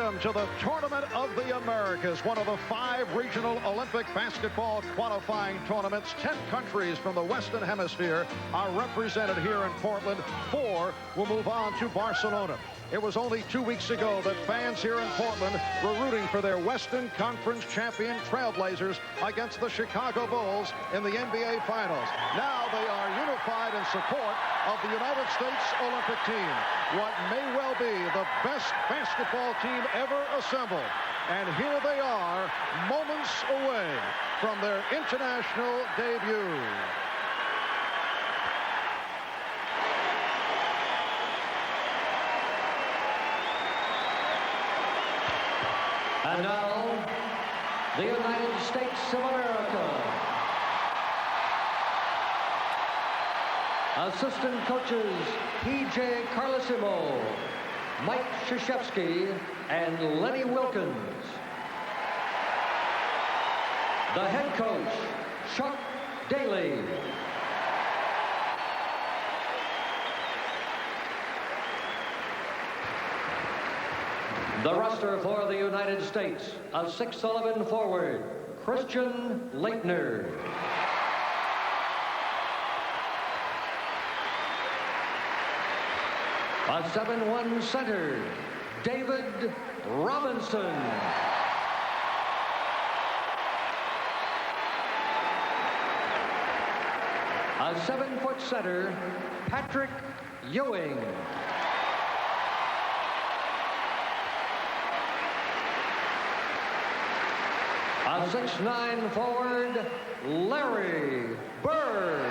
Welcome to the Tournament of the Americas, one of the 5 regional Olympic basketball qualifying tournaments. 10 countries from the Western Hemisphere are represented here in Portland. 4 will move on to Barcelona. It was only 2 weeks ago that fans here in Portland were rooting for their Western Conference champion Trailblazers against the Chicago Bulls in the NBA Finals. Now they are unified in support of the United States Olympic team, what may well be the best basketball team ever assembled. And here they are, moments away from their international debut. And now, the United States of America. Assistant coaches P.J. Carlesimo, Mike Krzyzewski, and Lenny Wilkins. The head coach, Chuck Daly. The roster for the United States, a 6'11" forward, Christian Laettner. A 7'1" center, David Robinson. A 7-foot center, Patrick Ewing. A 6'9" forward, Larry Bird.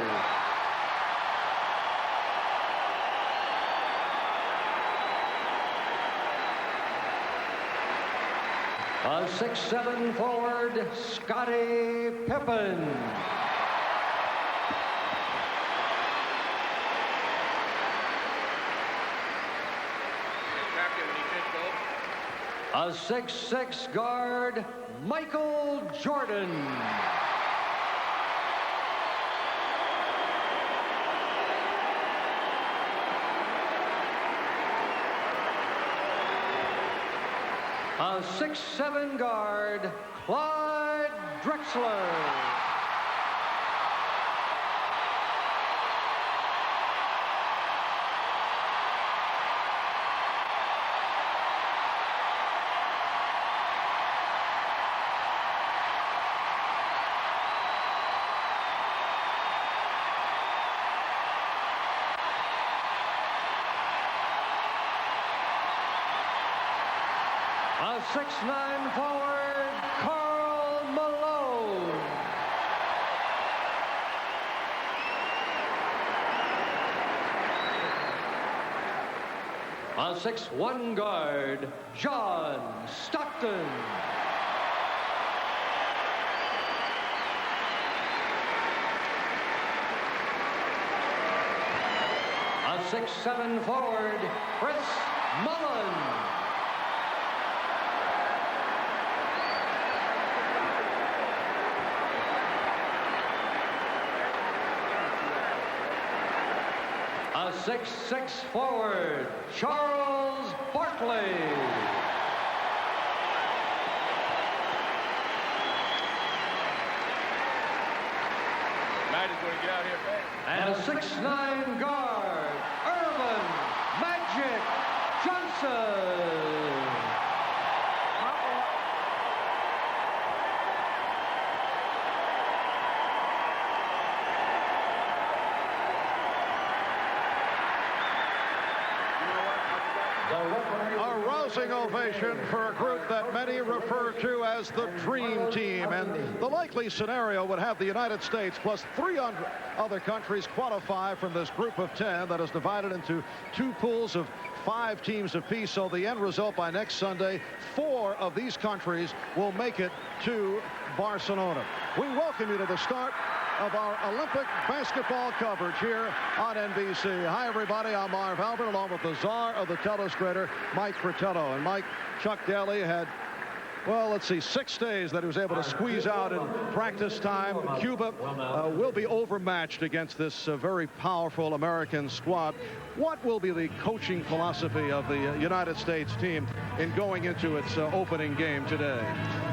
A 6'7" forward, Scottie Pippen. A 6'6" guard, Michael Jordan. A 6'7" guard, Clyde Drexler. A 6'9" forward, Karl Malone. A 6'1" guard, John Stockton. A 6'7" forward, Chris Mullin. A 6'6" forward, Charles Barkley. Knight is going to get out here fast. And a 6'9" guard, Irvin Magic Johnson. A rousing ovation for a group that many refer to as the Dream Team. And the likely scenario would have the United States plus 300 other countries qualify from this group of 10 that is divided into 2 pools of 5 teams apiece. So the end result by next Sunday, 4 of these countries will make it to Barcelona. We welcome you to the start of our Olympic basketball coverage here on NBC. Hi, everybody. I'm Marv Albert, along with the czar of the telestrator, Mike Fratello. And Mike, Chuck Daly had, well, let's see, 6 days that he was able to squeeze out in practice time. Cuba will be overmatched against this very powerful American squad. What will be the coaching philosophy of the United States team? in going into its opening game today.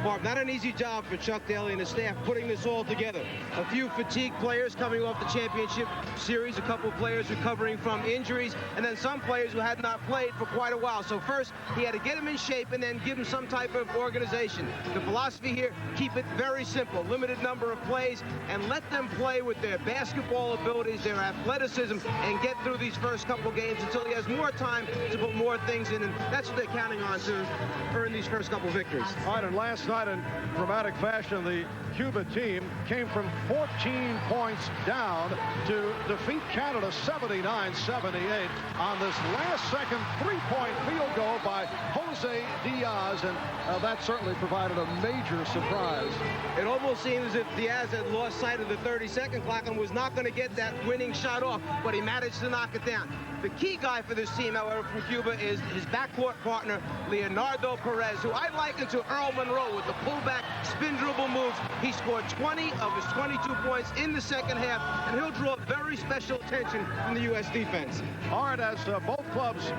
Mark, not an easy job for Chuck Daly and his staff putting this all together. A few fatigued players coming off the championship series, a couple of players recovering from injuries, and then some players who had not played for quite a while. So first, he had to get them in shape and then give them some type of organization. The philosophy here, keep it very simple. Limited number of plays, and let them play with their basketball abilities, their athleticism, and get through these first couple games until he has more time to put more things in, and that's what they're counting on to earn these first couple victories. All right, and last night in dramatic fashion, the Cuba team came from 14 points down to defeat Canada 79-78 on this last-second three-point field goal by Jose Diaz, and that certainly provided a major surprise. It almost seemed as if Diaz had lost sight of the 30-second clock and was not going to get that winning shot off, but he managed to knock it down. The key guy for this team, however, from Cuba is his backcourt partner, Leonardo Perez, who I liken to Earl Monroe with the pullback spin dribble moves. He scored 20 of his 22 points in the second half, and he'll draw very special attention from the U.S. defense. All right, as both clubs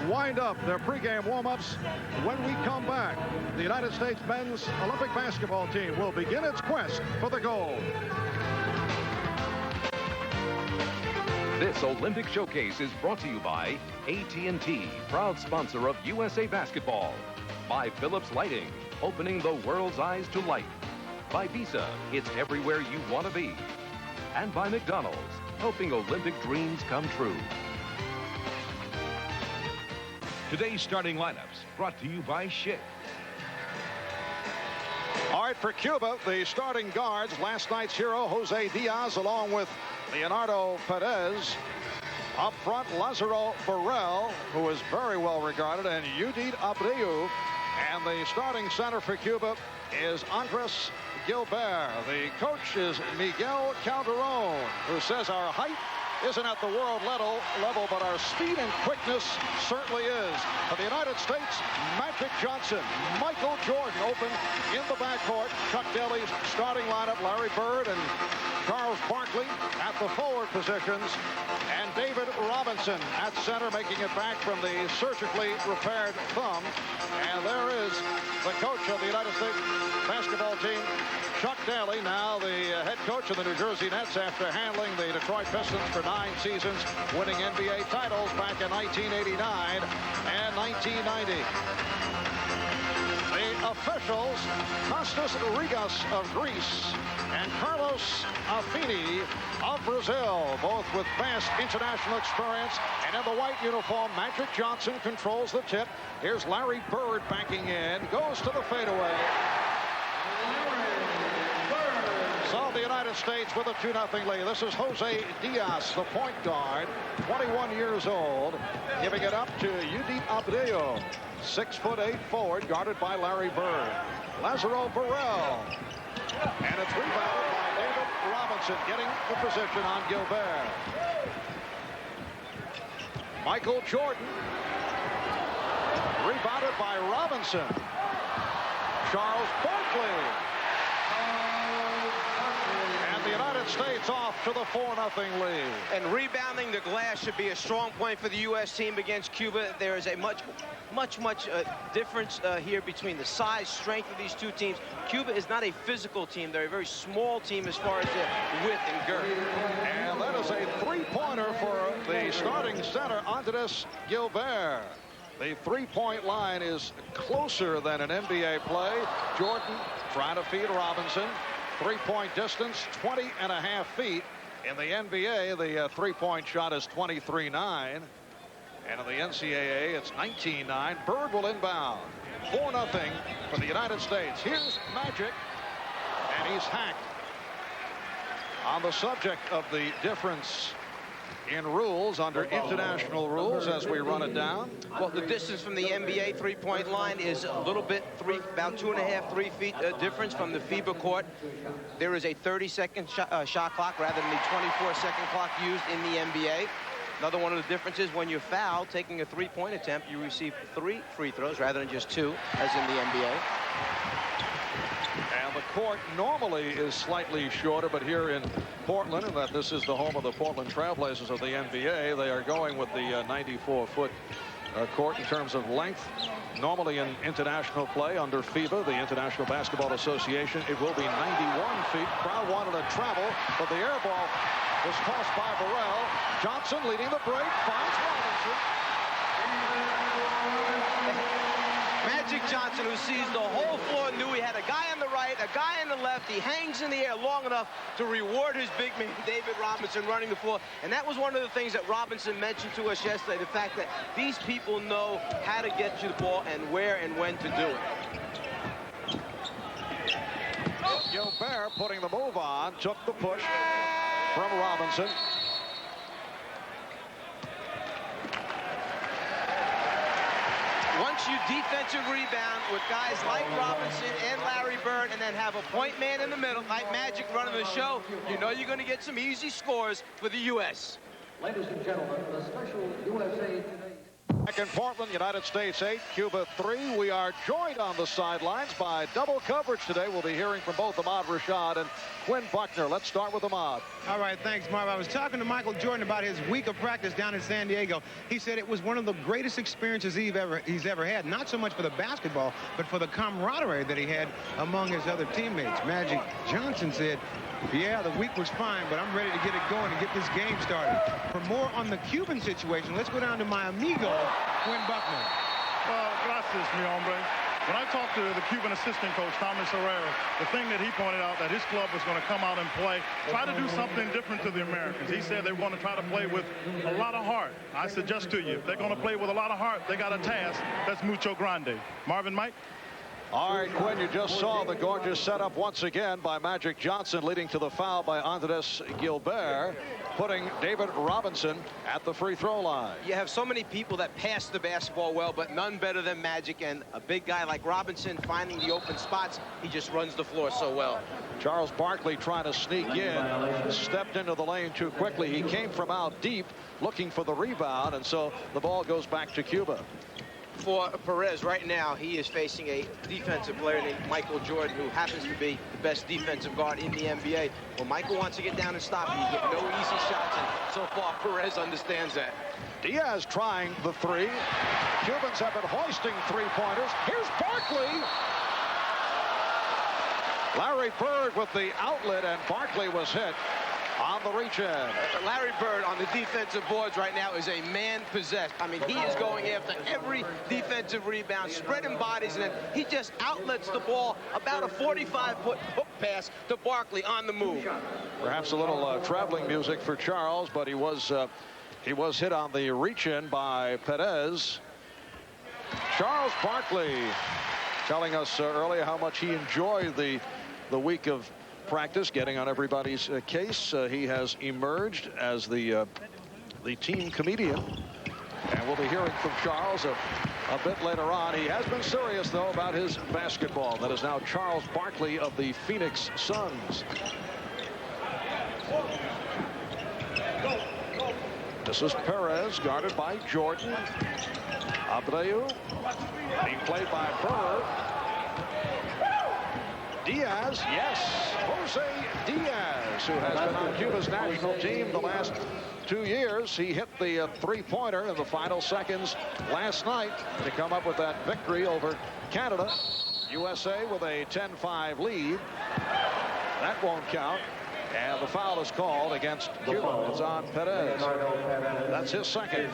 wind up their pregame warm-ups, when we come back, the United States men's Olympic basketball team will begin its quest for the gold. This Olympic Showcase is brought to you by AT&T, proud sponsor of USA Basketball. By Phillips Lighting, opening the world's eyes to light. By Visa, it's everywhere you want to be. And by McDonald's, helping Olympic dreams come true. Today's starting lineups brought to you by Schick. All right, for Cuba, the starting guards, last night's hero, Jose Diaz, along with Leonardo Perez. Up front, Lazaro Burrell, who is very well regarded, and Judith Abreu. And the starting center for Cuba is Andres Gilbert. The coach is Miguel Calderon, who says our height isn't at the world level, but our speed and quickness certainly is. For the United States, Magic Johnson, Michael Jordan open in the backcourt. Chuck Daly's starting lineup, Larry Bird and Charles Barkley at the forward positions, and David Robinson at center, making it back from the surgically repaired thumb. And there is the coach of the United States basketball team, Chuck Daly, now the head coach of the New Jersey Nets after handling the Detroit Pistons for 9 seasons, winning NBA titles back in 1989 and 1990. The officials, Kostas Rigas of Greece and Carlos Affini of Brazil, both with vast international experience. And in the white uniform, Magic Johnson controls the tip. Here's Larry Bird backing in, goes to the fadeaway. So the United States with a 2-0 lead. This is Jose Diaz, the point guard, 21 years old, giving it up to Judith Abreu, 6'8" forward, guarded by Larry Bird. Lazaro Burrell, and it's rebounded by David Robinson, getting the position on Gilbert. Michael Jordan, rebounded by Robinson. Charles Barkley. The United States off to the 4-0 lead. And rebounding the glass should be a strong point for the U.S. team against Cuba. There is a much difference here between the size, strength of these two teams. Cuba is not a physical team. They're a very small team as far as the width and girth. And that is a three-pointer for the starting center, Andres Gilbert. The three-point line is closer than an NBA play. Jordan trying to feed Robinson. Three-point distance, 20.5 feet. In the NBA, the three-point shot is 23.9. And in the NCAA, it's 19.9. Bird will inbound. 4-0 for the United States. Here's Magic, and he's hacked. On the subject of the difference in rules under international rules as we run it down. Well, the distance from the NBA three-point line is a little bit, about 2.5, 3 feet difference from the FIBA court. There is a 30-second shot clock rather than the 24-second clock used in the NBA. Another one of the differences, when you foul, taking a three-point attempt, you receive 3 free throws rather than just 2, as in the NBA. And the court normally is slightly shorter, but here in Portland, and that this is the home of the Portland Trailblazers of the NBA, they are going with the 94-foot court in terms of length. Normally in international play under FIBA, the International Basketball Association, it will be 91 feet. Crowd wanted to travel, but the air ball was tossed by Burrell. Johnson leading the break, finds Robinson. Magic Johnson, who sees the whole floor, knew he had a guy on the right, a guy on the left. He hangs in the air long enough to reward his big man, David Robinson, running the floor. And that was one of the things that Robinson mentioned to us yesterday, the fact that these people know how to get you the ball and where and when to do it. Gilbert putting the move on, took the push from Robinson. Once you defensive rebound with guys like Robinson and Larry Bird and then have a point man in the middle like Magic running the show, you know you're going to get some easy scores for the U.S. Ladies and gentlemen, the special USA Today. Back in Portland, United States 8, Cuba 3. We are joined on the sidelines by double coverage today. We'll be hearing from both Ahmad Rashad and Quinn Buckner. Let's start with Ahmad. All right, thanks, Marv. I was talking to Michael Jordan about his week of practice down in San Diego. He said it was one of the greatest experiences he's ever had, not so much for the basketball, but for the camaraderie that he had among his other teammates. Magic Johnson said, yeah, the week was fine, but I'm ready to get it going and get this game started. For more on the Cuban situation, let's go down to my amigo, Quinn Buckner. Well, gracias, mi hombre. When I talked to the Cuban assistant coach, Thomas Herrera, the thing that he pointed out that his club was going to come out and play, try to do something different to the Americans. He said they want to try to play with a lot of heart. I suggest to you, if they're going to play with a lot of heart, they got a task that's mucho grande. Marvin, Mike? All right, Quinn, you just saw the gorgeous setup once again by Magic Johnson, leading to the foul by Andres Gilbert, putting David Robinson at the free throw line. You have so many people that pass the basketball well, but none better than Magic, and a big guy like Robinson finding the open spots. He just runs the floor so well. Charles Barkley trying to sneak in, stepped into the lane too quickly. He came from out deep looking for the rebound, and so the ball goes back to Cuba. For Perez right now, he is facing a defensive player named Michael Jordan, who happens to be the best defensive guard in the NBA. Well, Michael wants to get down and stop him. You get no easy shots, and so far Perez understands that. Diaz trying the three. Cubans have been hoisting three-pointers. Here's Barkley. Larry Bird with the outlet, and Barkley was hit on the reach-in. Larry Bird on the defensive boards right now is a man possessed. I mean, he is going after every defensive rebound, spreading bodies, and then he just outlets the ball about a 45-foot hook pass to Barkley on the move. Perhaps a little traveling music for Charles, but he was hit on the reach-in by Perez. Charles Barkley telling us earlier how much he enjoyed the week of practice, getting on everybody's case. He has emerged as the team comedian, and we'll be hearing from Charles a bit later on. He has been serious, though, about his basketball. That is now Charles Barkley of the Phoenix Suns. This is Perez, guarded by Jordan. Abreu being played by Bird. Diaz, yes, Jose Diaz, who has been on Cuba's national team the last 2 years. He hit the three-pointer in the final seconds last night to come up with that victory over Canada. USA with a 10-5 lead. That won't count. And the foul is called against Cuba. It's on Perez. That's his second.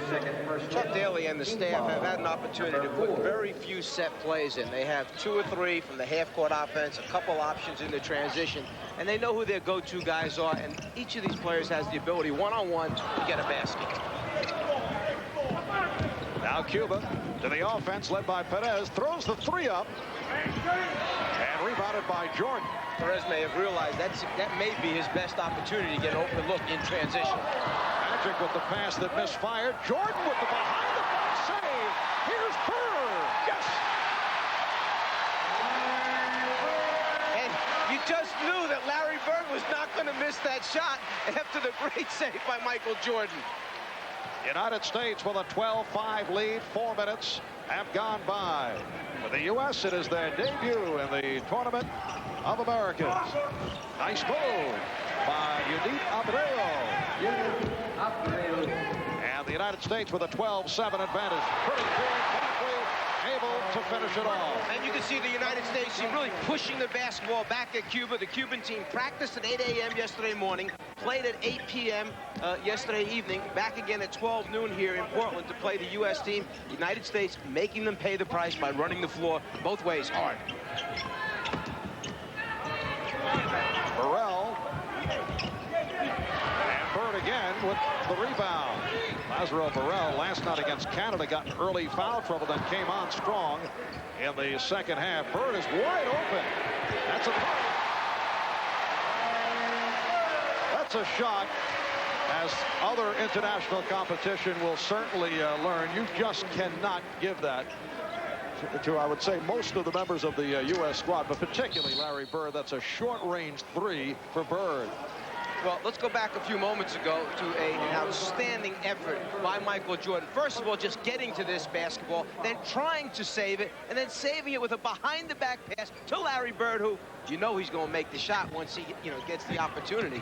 Chuck Daly and the staff have had an opportunity to put very few set plays in. They have 2 or 3 from the half-court offense, a couple options in the transition, and they know who their go-to guys are, and each of these players has the ability one-on-one to get a basket. Now Cuba to the offense, led by Perez, throws the three up, and rebounded by Jordan. Perez may have realized that may be his best opportunity to get an open look in transition. Magic with the pass that misfired. Jordan with the behind-the-back save. Here's Bird. Yes! And you just knew that Larry Bird was not going to miss that shot after the great save by Michael Jordan. United States with a 12-5 lead. 4 minutes have gone by. For the U.S., it is their debut in the Tournament of Americans. Nice move by Yudit Abreu. And the United States with a 12-7 advantage. Pretty cool. Barkley able to finish it off. And you can see the United States team really pushing the basketball back at Cuba. The Cuban team practiced at 8 a.m. yesterday morning, played at 8 p.m. Yesterday evening, back again at 12 noon here in Portland to play the U.S. team. The United States making them pay the price by running the floor both ways hard. Burrell. And Bird again with the rebound. Lazaro Burrell last night against Canada got in early foul trouble, then came on strong in the second half. Bird is wide open. That's a shot, as other international competition will certainly learn. You just cannot give that to, I would say, most of the members of the U.S. squad, but particularly Larry Bird. That's a short-range three for Bird. Well, let's go back a few moments ago to an outstanding effort by Michael Jordan. First of all, just getting to this basketball, then trying to save it, and then saving it with a behind-the-back pass to Larry Bird, who you know he's going to make the shot once he gets the opportunity.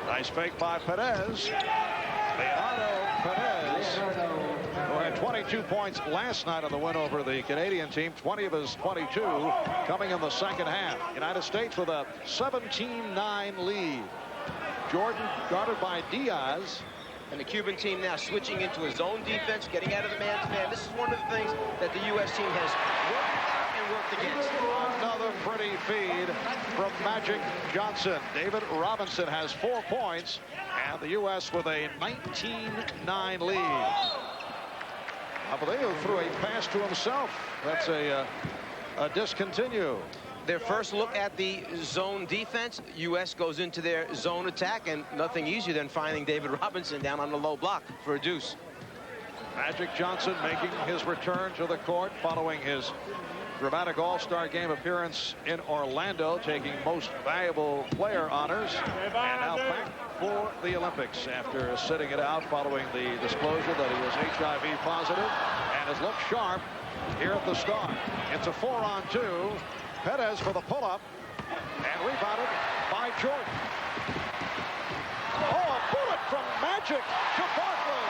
Nice fake by Perez. Leonardo Perez, who had 22 points last night on the win over the Canadian team, 20 of his 22 coming in the second half. United States with a 17-9 lead. Jordan guarded by Diaz. And the Cuban team now switching into a zone defense, getting out of the man-to-man. This is one of the things that the U.S. team has worked against. Another pretty feed from Magic Johnson. David Robinson has 4 points, and the U.S. with a 19-9 lead. Abreu threw a pass to himself. That's a discontinue. Their first look at the zone defense. U.S. goes into their zone attack, and nothing easier than finding David Robinson down on the low block for a deuce. Magic Johnson making his return to the court following his dramatic all-star game appearance in Orlando, taking most valuable player honors, and now back for the Olympics after sitting it out following the disclosure that he was HIV positive, and has looked sharp here at the start. It's a 4-on-2. Perez for the pull-up, and rebounded by Jordan. Oh, a bullet from Magic to Barkley.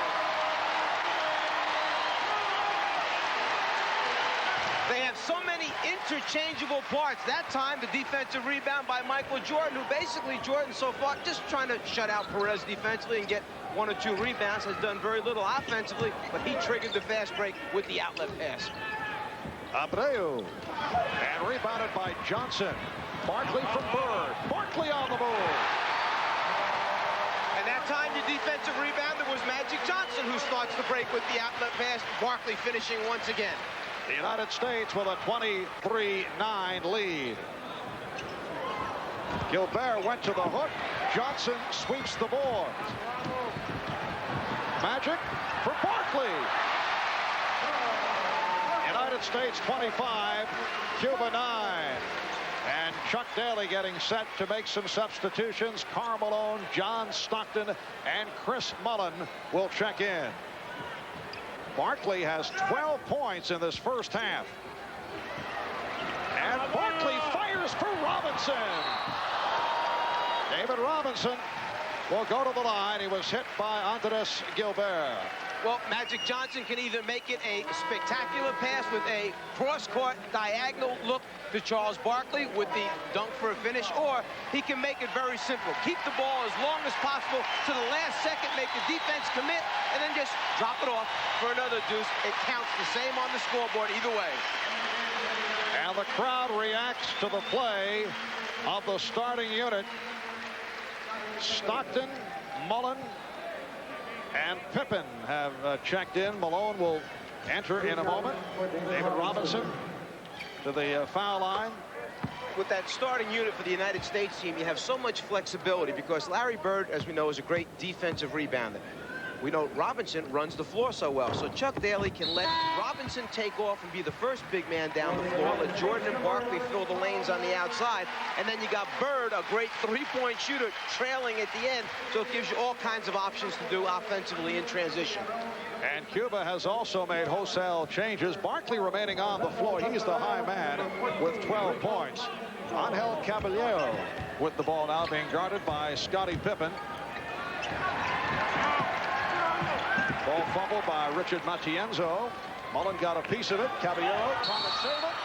They have so many interchangeable parts. That time, the defensive rebound by Michael Jordan, who basically, Jordan so far just trying to shut out Perez defensively and get 1 or 2 rebounds, has done very little offensively, but he triggered the fast break with the outlet pass. Abreu, and rebounded by Johnson. Barkley from Bird. Barkley on the move. And that time, the defensive rebounder was Magic Johnson, who starts the break with the outlet pass. Barkley finishing once again. The United States with a 23-9 lead. Gilbert went to the hook. Johnson sweeps the board. Magic for Barkley. United States 25, Cuba 9. And Chuck Daly getting set to make some substitutions. Karl Malone, John Stockton, and Chris Mullen will check in. Barkley has 12 points in this first half. And Barkley fires for Robinson. David Robinson will go to the line. He was hit by Andres Gilbert. Well, Magic Johnson can either make it a spectacular pass with a cross-court diagonal look to Charles Barkley with the dunk for a finish, or he can make it very simple. Keep the ball as long as possible to the last second, make the defense commit, and then just drop it off for another deuce. It counts the same on the scoreboard either way. And the crowd reacts to the play of the starting unit. Stockton, Mullen, and Pippen have checked in. Malone will enter in a moment. David Robinson to the foul line. With that starting unit for the United States team, you have so much flexibility because Larry Bird, as we know, is a great defensive rebounder. We know Robinson runs the floor so well, so Chuck Daly can let Robinson take off and be the first big man down the floor, let Jordan and Barkley fill the lanes on the outside, and then you got Bird, a great three-point shooter, trailing at the end, so it gives you all kinds of options to do offensively in transition. And Cuba has also made wholesale changes. Barkley remaining on the floor. He's the high man with 12 points. Angel Caballero with the ball now, being guarded by Scottie Pippen. Ball fumbled by Richard Matienzo. Mullen got a piece of it. Caballero trying to save it.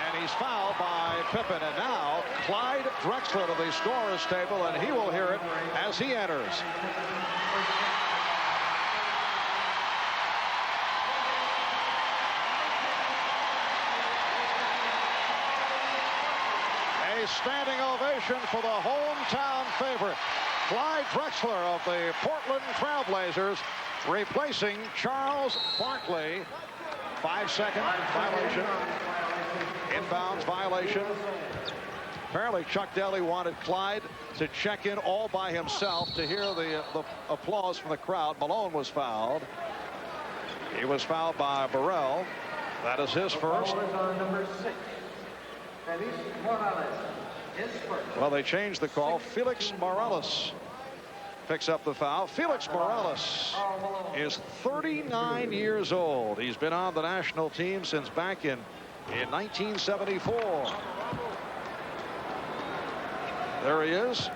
And he's fouled by Pippen. And now Clyde Drexler to the scorer's table, and he will hear it as he enters. A standing ovation for the hometown favorite, Clyde Drexler of the Portland Trailblazers, replacing Charles Barkley. 5-second violation. Inbounds violation. Apparently Chuck Daly wanted Clyde to check in all by himself to hear the applause from the crowd. Malone was fouled. He was fouled by Burrell. That is his first. Number 6. Felix Morales. His first. Well, they changed the call. Felix Morales picks up the foul. Felix Morales is 39 years old. He's been on the national team since back in 1974. There he is.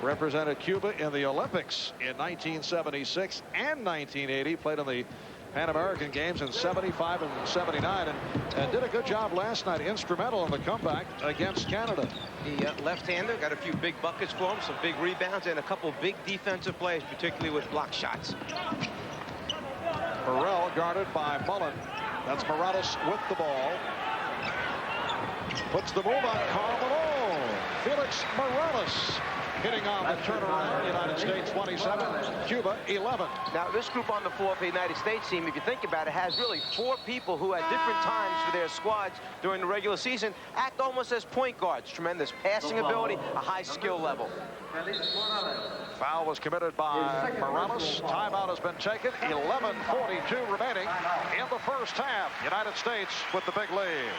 Represented Cuba in the Olympics in 1976 and 1980. Played in the Pan American Games in 75 and 79, and did a good job last night. Instrumental in the comeback against Canada. The left-hander got a few big buckets for him, some big rebounds, and a couple big defensive plays, particularly with block shots. Burrell guarded by Mullen. That's Morales with the ball. Puts the move on Karl Malone. Felix Morales hitting on the turnaround. United States 27, Cuba 11. Now, this group on the floor for the United States team, if you think about it, has really 4 people who at different times for their squads during the regular season act almost as point guards. Tremendous passing ability, a high skill level. Foul was committed by Morales. Timeout has been taken. 11:42 remaining in the first half. United States with the big lead.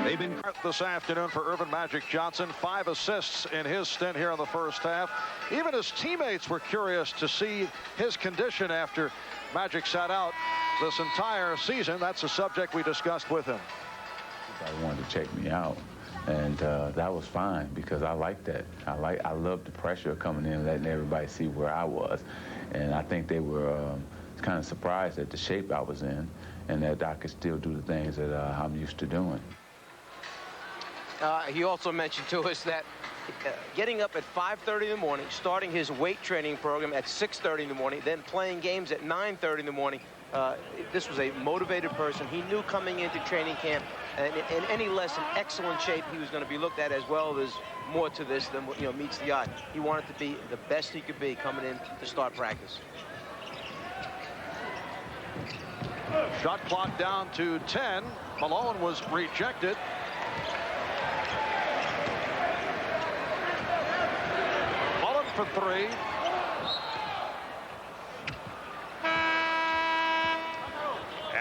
They've been this afternoon for Earvin Magic Johnson. 5 assists in his stint here in the first half. Even his teammates were curious to see his condition after Magic sat out this entire season. That's a subject we discussed with him. I wanted to check me out, and that was fine because I like that. I love the pressure coming in, letting everybody see where I was, and I think they were kind of surprised at the shape I was in, and that I could still do the things that I'm used to doing. He also mentioned to us that getting up at 5:30 in the morning, starting his weight training program at 6:30 in the morning, then playing games at 9:30 in the morning. This was a motivated person. He knew coming into training camp, and in any less in excellent shape, he was going to be looked at as, well, there's more to this than meets the eye. He wanted to be the best he could be coming in to start practice. Shot clock down to 10. Malone was rejected. Mullen for 3.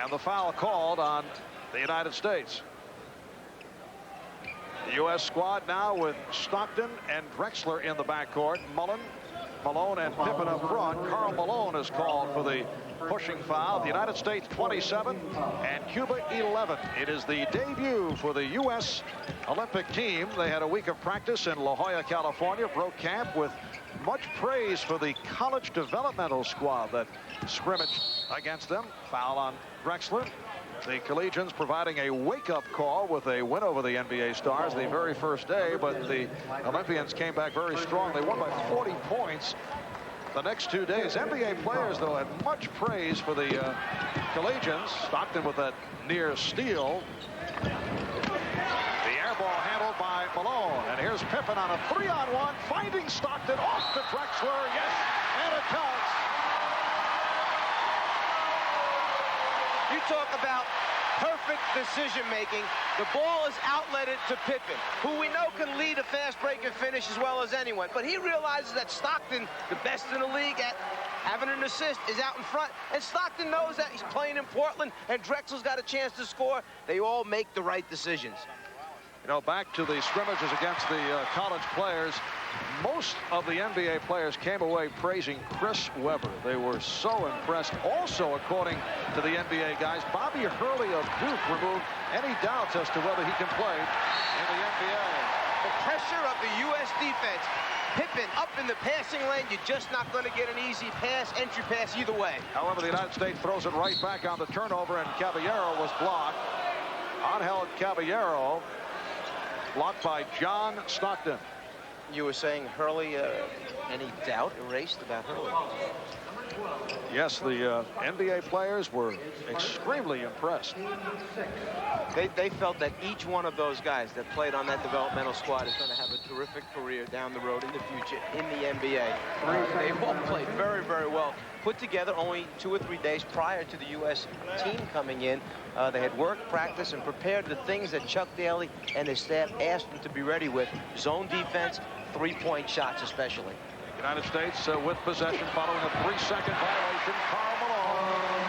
And the foul called on the United States. The U.S. squad now with Stockton and Drexler in the backcourt. Mullen, Malone, and Pippen up front. Karl Malone is called for the pushing foul. The United States 27 and Cuba 11. It is the debut for the U.S. Olympic team. They had a week of practice in La Jolla, California. Broke camp with much praise for the college developmental squad that scrimmaged against them. Foul on Drexler. The Collegians providing a wake-up call with a win over the NBA Stars the very first day, but the Olympians came back very strong. They won by 40 points the next 2 days. NBA players, though, had much praise for the Collegians. Stockton with that near steal. The air ball handled by Malone. And here's Pippen on a 3-on-1, finding Stockton off to Drexler. Yes, and it counts. You talk about perfect decision-making. The ball is outletted to Pippen, who we know can lead a fast break and finish as well as anyone. But he realizes that Stockton, the best in the league at having an assist, is out in front. And Stockton knows that he's playing in Portland, and Drexler's got a chance to score. They all make the right decisions. You know, back to the scrimmages against the college players, most of the NBA players came away praising Chris Webber. They were so impressed. Also, according to the NBA guys, Bobby Hurley of Duke removed any doubts as to whether he can play in the NBA. The pressure of the U.S. defense Pippen up in the passing lane. You're just not going to get an easy pass, entry pass either way. However, the United States throws it right back on the turnover, and Caballero was blocked. Angel Caballero blocked by John Stockton. You were saying Hurley, any doubt erased about Hurley? Yes, the NBA players were extremely impressed. They felt that each one of those guys that played on that developmental squad is going to have a terrific career down the road in the future in the NBA. They all played very, very well. Put together only 2 or 3 days prior to the U.S. team coming in. They had worked, practiced, and prepared the things that Chuck Daly and his staff asked them to be ready with. Zone defense, three-point shots especially. United States with possession following a 3-second violation. Karl Malone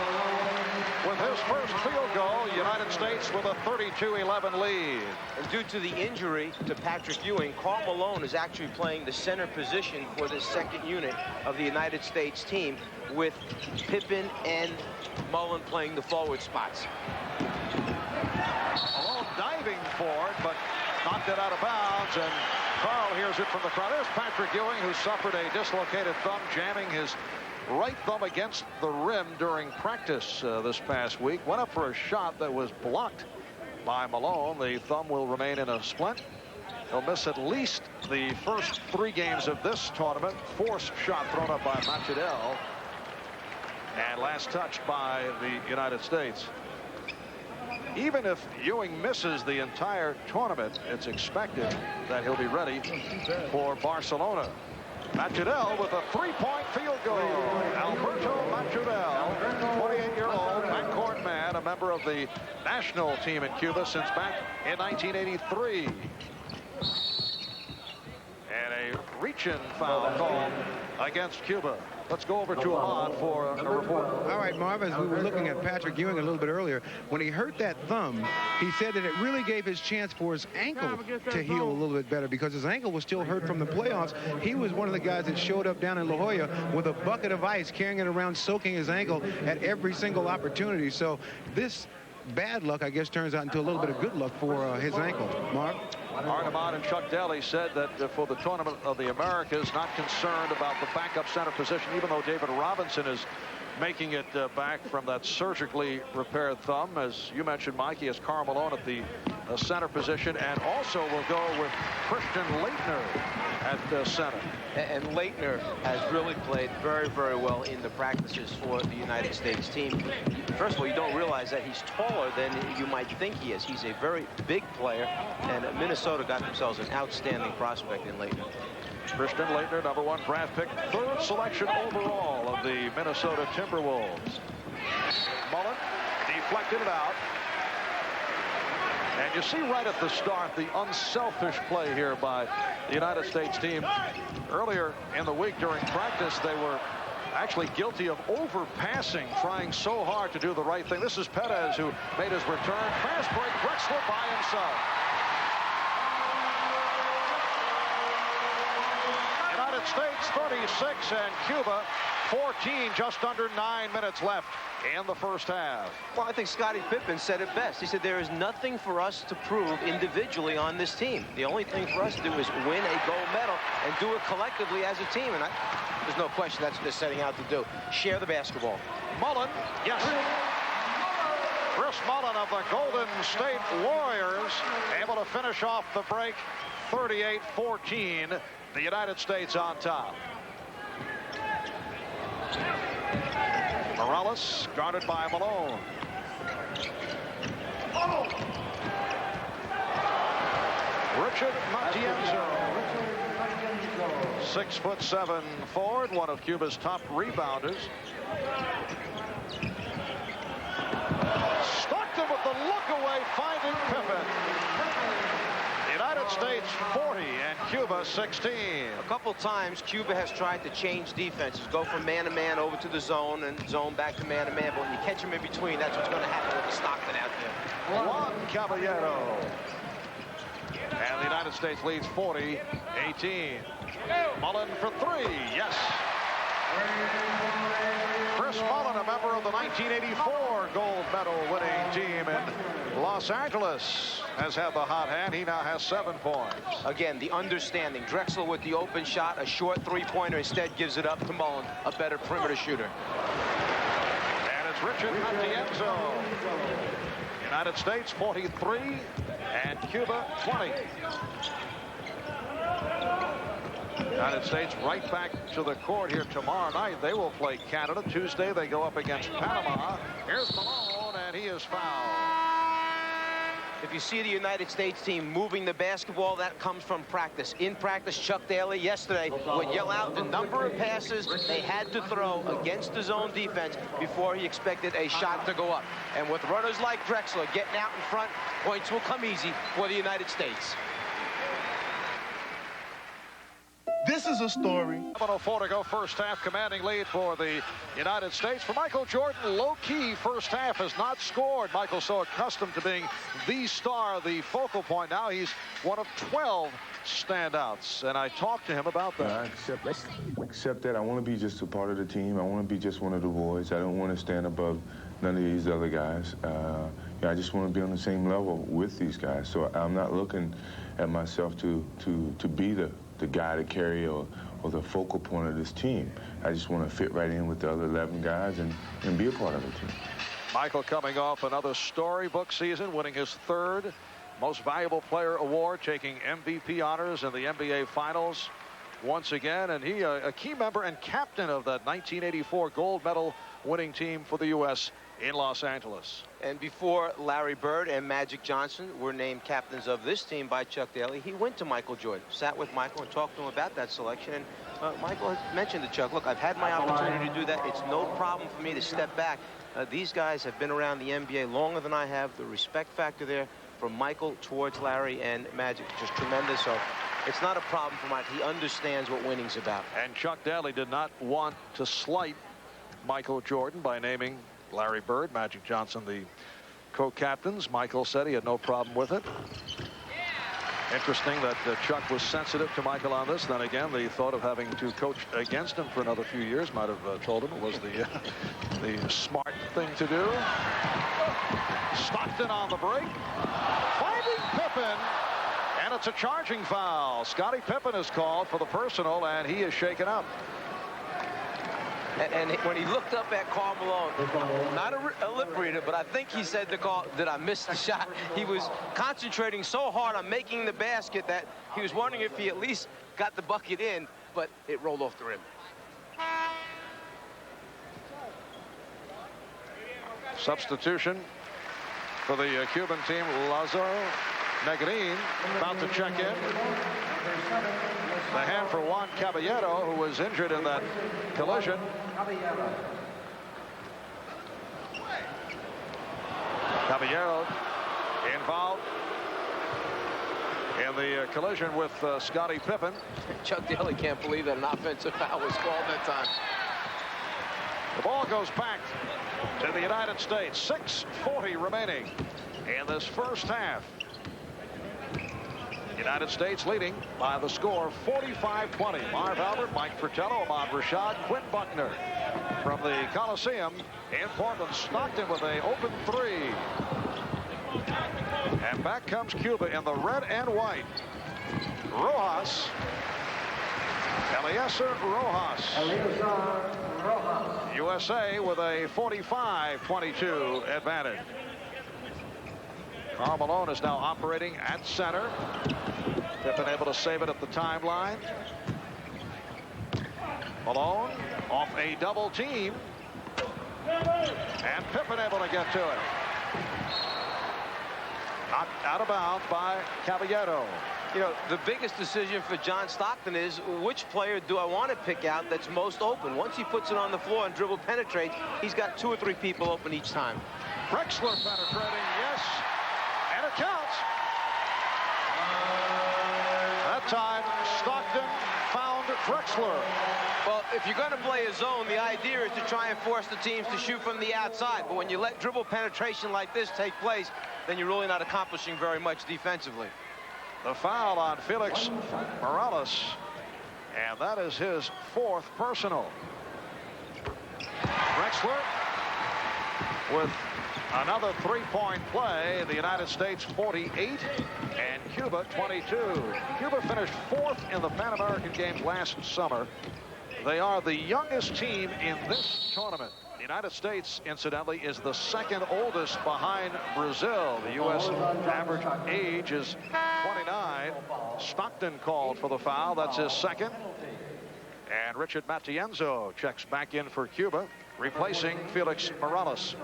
with his first field goal. United States with a 32-11 lead. And due to the injury to Patrick Ewing, Karl Malone is actually playing the center position for the second unit of the United States team, with Pippen and Mullen playing the forward spots. Malone diving for it, but knocked it out of bounds, and Karl hears it from the crowd. There's Patrick Ewing, who suffered a dislocated thumb, jamming his right thumb against the rim during practice this past week. Went up for a shot that was blocked by Malone. The thumb will remain in a splint. He'll miss at least the first 3 games of this tournament. Forced shot thrown up by Machadel, and last touched by the United States. Even if Ewing misses the entire tournament, it's expected that he'll be ready for Barcelona. Machadel with a 3-point field goal. Alberto Machadel, 28-year-old backcourt man, a member of the national team in Cuba since back in 1983. And a reach-in foul call against Cuba. Let's go over to Ahmad for a report. All right, Marv, as we were looking at Patrick Ewing a little bit earlier, when he hurt that thumb, he said that it really gave his chance for his ankle to heal a little bit better, because his ankle was still hurt from the playoffs. He was one of the guys that showed up down in La Jolla with a bucket of ice, carrying it around, soaking his ankle at every single opportunity. So this bad luck, I guess, turns out into a little bit of good luck for his ankle. Marv? Arnemad and Chuck Daly said that for the Tournament of the Americas, not concerned about the backup center position, even though David Robinson is making it back from that surgically repaired thumb. As you mentioned, Mike, he has Karl Malone at the center position, and also will go with Christian Laettner at center. And Laettner has really played very, very well in the practices for the United States team. First of all, you don't realize that he's taller than you might think he is. He's a very big player, and Minnesota got themselves an outstanding prospect in Laettner. Christian Laettner, #1 draft pick, 3rd selection overall of the Minnesota Timberwolves. Mullen deflected it out. And you see right at the start the unselfish play here by the United States team. Earlier in the week during practice, they were actually guilty of overpassing, trying so hard to do the right thing. This is Perez, who made his return. Fast break, Drexler by himself. United States 36 and Cuba 14, just under 9 minutes left in the first half. Well, I think Scottie Pippen said it best. He said there is nothing for us to prove individually on this team. The only thing for us to do is win a gold medal and do it collectively as a team. And there's no question that's what they're setting out to do. Share the basketball. Mullen, yes. Chris Mullen of the Golden State Warriors able to finish off the break 38-14. The United States on top. Morales guarded by Malone. Richard Matienzo, 6'7" forward, one of Cuba's top rebounders. Stockton with the look away, finding Pippen. United States 40 and Cuba 16. A couple times Cuba has tried to change defenses, go from man-to-man over to the zone and zone back to man-to-man, but when you catch them in between, that's what's going to happen with the Stockton out there. Juan Caballero. And the United States leads 40-18. Mullen for 3, yes. Chris Mullen, a member of the 1984 gold medal winning team in Los Angeles, has had the hot hand. He now has 7 points. Again, the understanding. Drexler with the open shot, a short three-pointer, instead gives it up to Mullen, a better perimeter shooter. And it's Richard Atienzo. United States 43 and Cuba 20. United States right back to the court here tomorrow night. They will play Canada. Tuesday they go up against Panama. Here's Malone, and he is fouled. If you see the United States team moving the basketball, that comes from practice. In practice, Chuck Daly yesterday would yell out the number of passes they had to throw against the zone defense before he expected a shot to go up. And with runners like Drexler getting out in front, points will come easy for the United States. This is a story. 7:04 to go, first half, commanding lead for the United States. For Michael Jordan, low-key first half, has not scored. Michael's so accustomed to being the star, the focal point. Now he's one of 12 standouts, and I talked to him about that. I accept that. I want to be just a part of the team. I want to be just one of the boys. I don't want to stand above none of these other guys. I just want to be on the same level with these guys. So I'm not looking at myself to be the guy to carry or the focal point of this team. I just want to fit right in with the other 11 guys and be a part of the team. Michael coming off another storybook season, winning his 3rd Most Valuable Player award, taking MVP honors in the NBA Finals once again, and he a key member and captain of that 1984 gold medal winning team for the U.S. in Los Angeles. And before Larry Bird and Magic Johnson were named captains of this team by Chuck Daly, he went to Michael Jordan, sat with Michael and talked to him about that selection. And Michael had mentioned to Chuck, look, I've had my opportunity to do that. It's no problem for me to step back. These guys have been around the NBA longer than I have. The respect factor there from Michael towards Larry and Magic just tremendous. So it's not a problem for Michael. He understands what winning's about. And Chuck Daly did not want to slight Michael Jordan by naming Larry Bird, Magic Johnson, the co-captains. Michael said he had no problem with it. Interesting that Chuck was sensitive to Michael on this. Then again, the thought of having to coach against him for another few years might have told him it was the smart thing to do. Stockton on the break, finding Pippen, and it's a charging foul. Scottie Pippen is called for the personal, and he is shaken up. And when he looked up at Karl Malone, not a lip reader, but I think he said to Karl, did I miss the shot? He was concentrating so hard on making the basket that he was wondering if he at least got the bucket in, but it rolled off the rim. Substitution for the Cuban team, Lazaro Negrin about to check in. The hand for Juan Caballero, who was injured in that collision. Caballero involved in the collision with Scottie Pippen. Chuck Daly can't believe that an offensive foul was called that time. The ball goes back to the United States. 6:40 remaining in this first half. United States leading by the score 45-20. Marv Albert, Mike Fratello, Ahmad Rashad, Quinn Buckner from the Coliseum in Portland. Stockton with an open 3. And back comes Cuba in the red and white. Rojas. Eliezer Rojas. USA with a 45-22 advantage. Karl Malone is now operating at center. Pippen able to save it at the timeline. Malone off a double team. And Pippen able to get to it. Knocked out of bounds by Caballero. You know, the biggest decision for John Stockton is which player do I want to pick out that's most open. Once he puts it on the floor and dribble penetrates, he's got 2 or 3 people open each time. Drexler penetrating, yes, and it counts. That time, Stockton found Drexler. Well, if you're going to play a zone, the idea is to try and force the teams to shoot from the outside. But when you let dribble penetration like this take place, then you're really not accomplishing very much defensively. The foul on Felix Morales, and that is his 4th personal. Drexler with another three-point play. The United States 48 and Cuba 22. Cuba finished 4th in the Pan American Games last summer. They are the youngest team in this tournament. The United States, incidentally, is the second oldest behind Brazil. The U.S. average age is 29. Stockton called for the foul. That's his second. And Richard Matienzo checks back in for Cuba, replacing Felix Morales.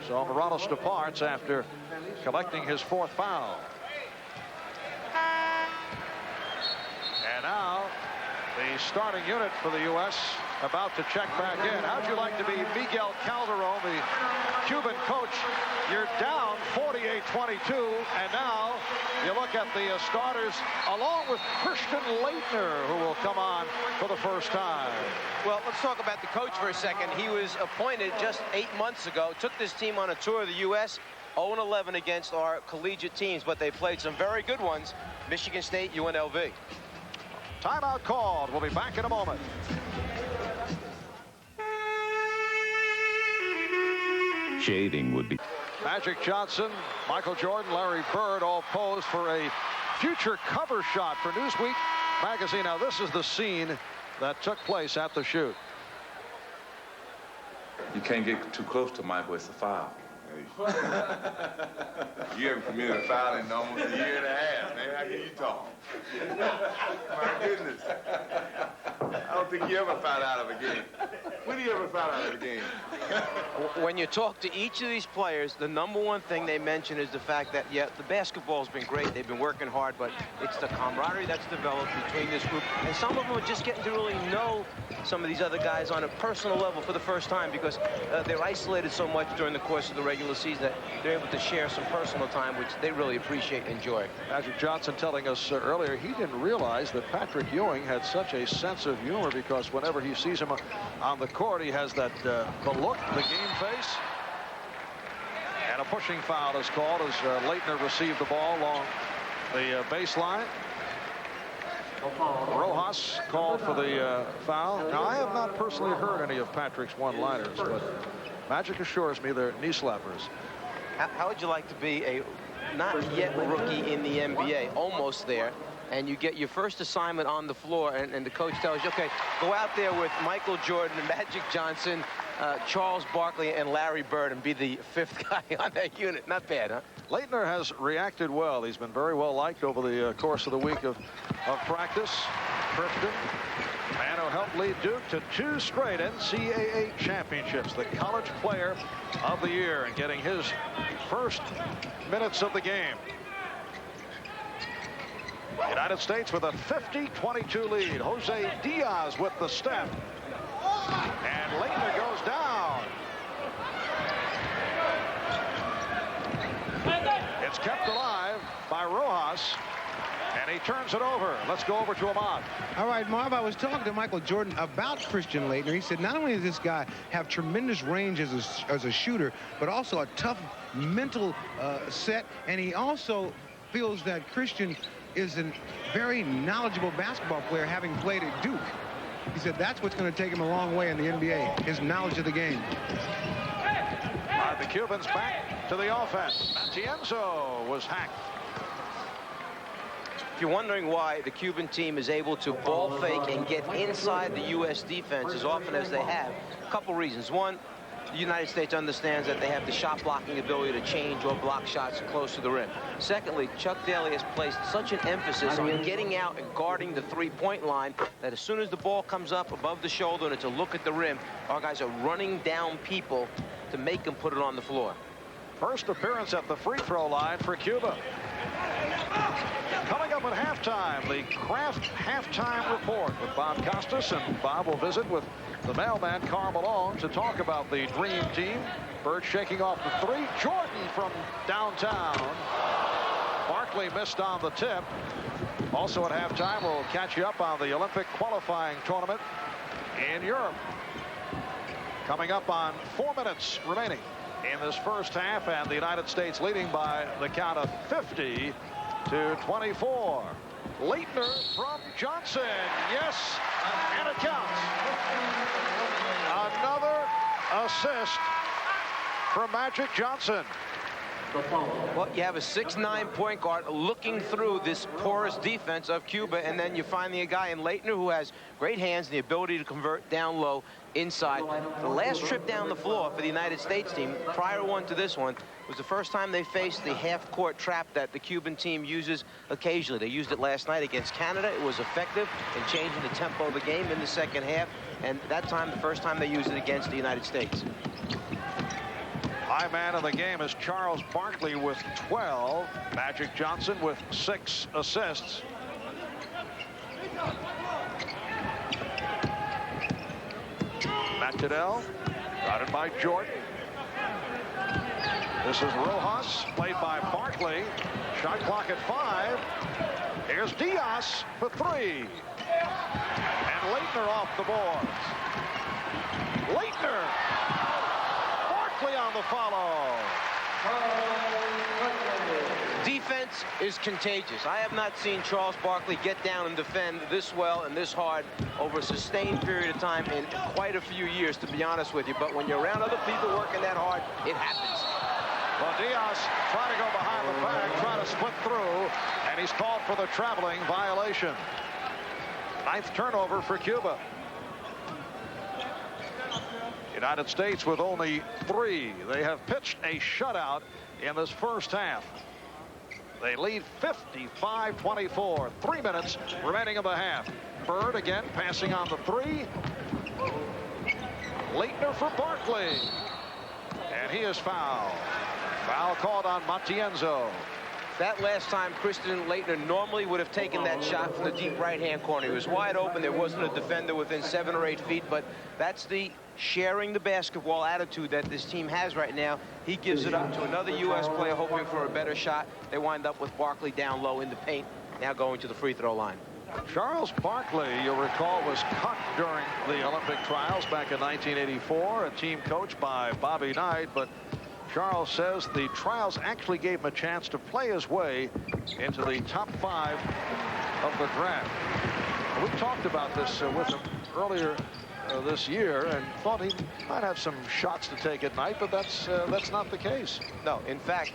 So Morales departs after collecting his 4th foul. And now the starting unit for the U.S. about to check back in. How'd you like to be Miguel Calderon, the Cuban coach? You're down 48-22, and now you look at the starters along with Christian Laettner, who will come on for the first time. Well, let's talk about the coach for a second. He was appointed just 8 months ago, took this team on a tour of the U.S., 0-11 against our collegiate teams, but they played some very good ones. Michigan State, UNLV. Timeout called. We'll be back in a moment. Shaving would be. Magic Johnson, Michael Jordan, Larry Bird all posed for a future cover shot for Newsweek magazine. Now, this is the scene that took place at the shoot. You can't get too close to Michael. It's a foul. You haven't committed a foul in almost a year and a half, man. How can you talk? My goodness. I don't think you ever found out of a game. When do you ever found out of a game? When you talk to each of these players, the number one thing they mention is the fact that, yeah, the basketball's been great. They've been working hard, but it's the camaraderie that's developed between this group. And some of them are just getting to really know some of these other guys on a personal level for the first time because they're isolated so much during the course of the regular season that they're able to share some personal time, which they really appreciate and enjoy. Magic Johnson telling us earlier he didn't realize that Patrick Ewing had such a sense of humor because whenever he sees him on the court, he has that the look, the game face. And a pushing foul is called as Laettner received the ball along the baseline. Rojas called for the foul. Now, I have not personally heard any of Patrick's one-liners, but Magic assures me they're knee slappers. How would you like to be a not yet rookie in the NBA, almost there, and you get your first assignment on the floor, and the coach tells you, okay, go out there with Michael Jordan, Magic Johnson, Charles Barkley, and Larry Bird, and be the 5th guy on that unit. Not bad, huh? Laettner has reacted well. He's been very well liked over the course of the week of practice. Christian, man who helped lead Duke to 2 straight NCAA championships, the college player of the year, and getting his first minutes of the game. United States with a 50-22 lead. Jose Diaz with the step. And Laettner goes down. It's kept alive by Rojas. And he turns it over. Let's go over to Ahmad. All right, Marv, I was talking to Michael Jordan about Christian Laettner. He said not only does this guy have tremendous range as a shooter, but also a tough mental set. And he also feels that Christian is a very knowledgeable basketball player, having played at Duke. He said that's what's going to take him a long way in the NBA, his knowledge of the game. The Cubans back to the offense. Matienzo was hacked. If you're wondering why the Cuban team is able to ball fake and get inside the U.S. defense as often as they have, a couple reasons. One, the United States understands that they have the shot blocking ability to change or block shots close to the rim. Secondly, Chuck Daly has placed such an emphasis on getting out and guarding the three-point line that as soon as the ball comes up above the shoulder and it's a look at the rim, our guys are running down people to make them put it on the floor. First appearance at the free throw line for Cuba. Coming up at halftime, the Kraft halftime report with Bob Costas, and Bob will visit with the mailman Carl Malone to talk about the dream team. Bird shaking off the three. Jordan from downtown. Barkley missed on the tip. Also at halftime, we'll catch you up on the Olympic qualifying tournament in Europe. Coming up on 4 minutes remaining in this first half, and the United States leading by the count of 50-24. Laettner from Johnson. Yes, and it counts. Another assist for Magic Johnson. Well, you have a 6'9" point guard looking through this porous defense of Cuba, and then you find the guy in Leitner who has great hands and the ability to convert down low inside. The last trip down the floor for the United States team, prior one to this one, was the first time they faced the half-court trap that the Cuban team uses occasionally. They used it last night against Canada. It was effective in changing the tempo of the game in the second half, and that time, the first time they used it against the United States. High man of the game is Charles Barkley with 12. Magic Johnson with 6 assists. Matadel, guarded by Jordan. This is Rojas, played by Barkley. Shot clock at 5. Here's Diaz for 3. And Leitner off the boards. Leitner. Barkley on the follow. Defense is contagious. I have not seen Charles Barkley get down and defend this well and this hard over a sustained period of time in quite a few years, to be honest with you. But when you're around other people working that hard, it happens. Well, Diaz trying to go behind the back, trying to split through, and he's called for the traveling violation. 9th turnover for Cuba. United States with only 3. They have pitched a shutout in this first half. They lead 55-24. 3 minutes remaining in the half. Bird again passing on the 3. Leitner for Barkley. And he is fouled. Foul called on Matienzo. That last time, Christian Leitner normally would have taken that shot from the deep right-hand corner. He was wide open. There wasn't a defender within 7 or 8 feet, but that's the sharing the basketball attitude that this team has right now. He gives it up to another U.S. player hoping for a better shot. They wind up with Barkley down low in the paint, now going to the free throw line. Charles Barkley, you'll recall, was cut during the Olympic trials back in 1984, a team coached by Bobby Knight, but Charles says the trials actually gave him a chance to play his way into the top 5 of the draft. We talked about this with him earlier this year and thought he might have some shots to take at night, but that's not the case. No, in fact,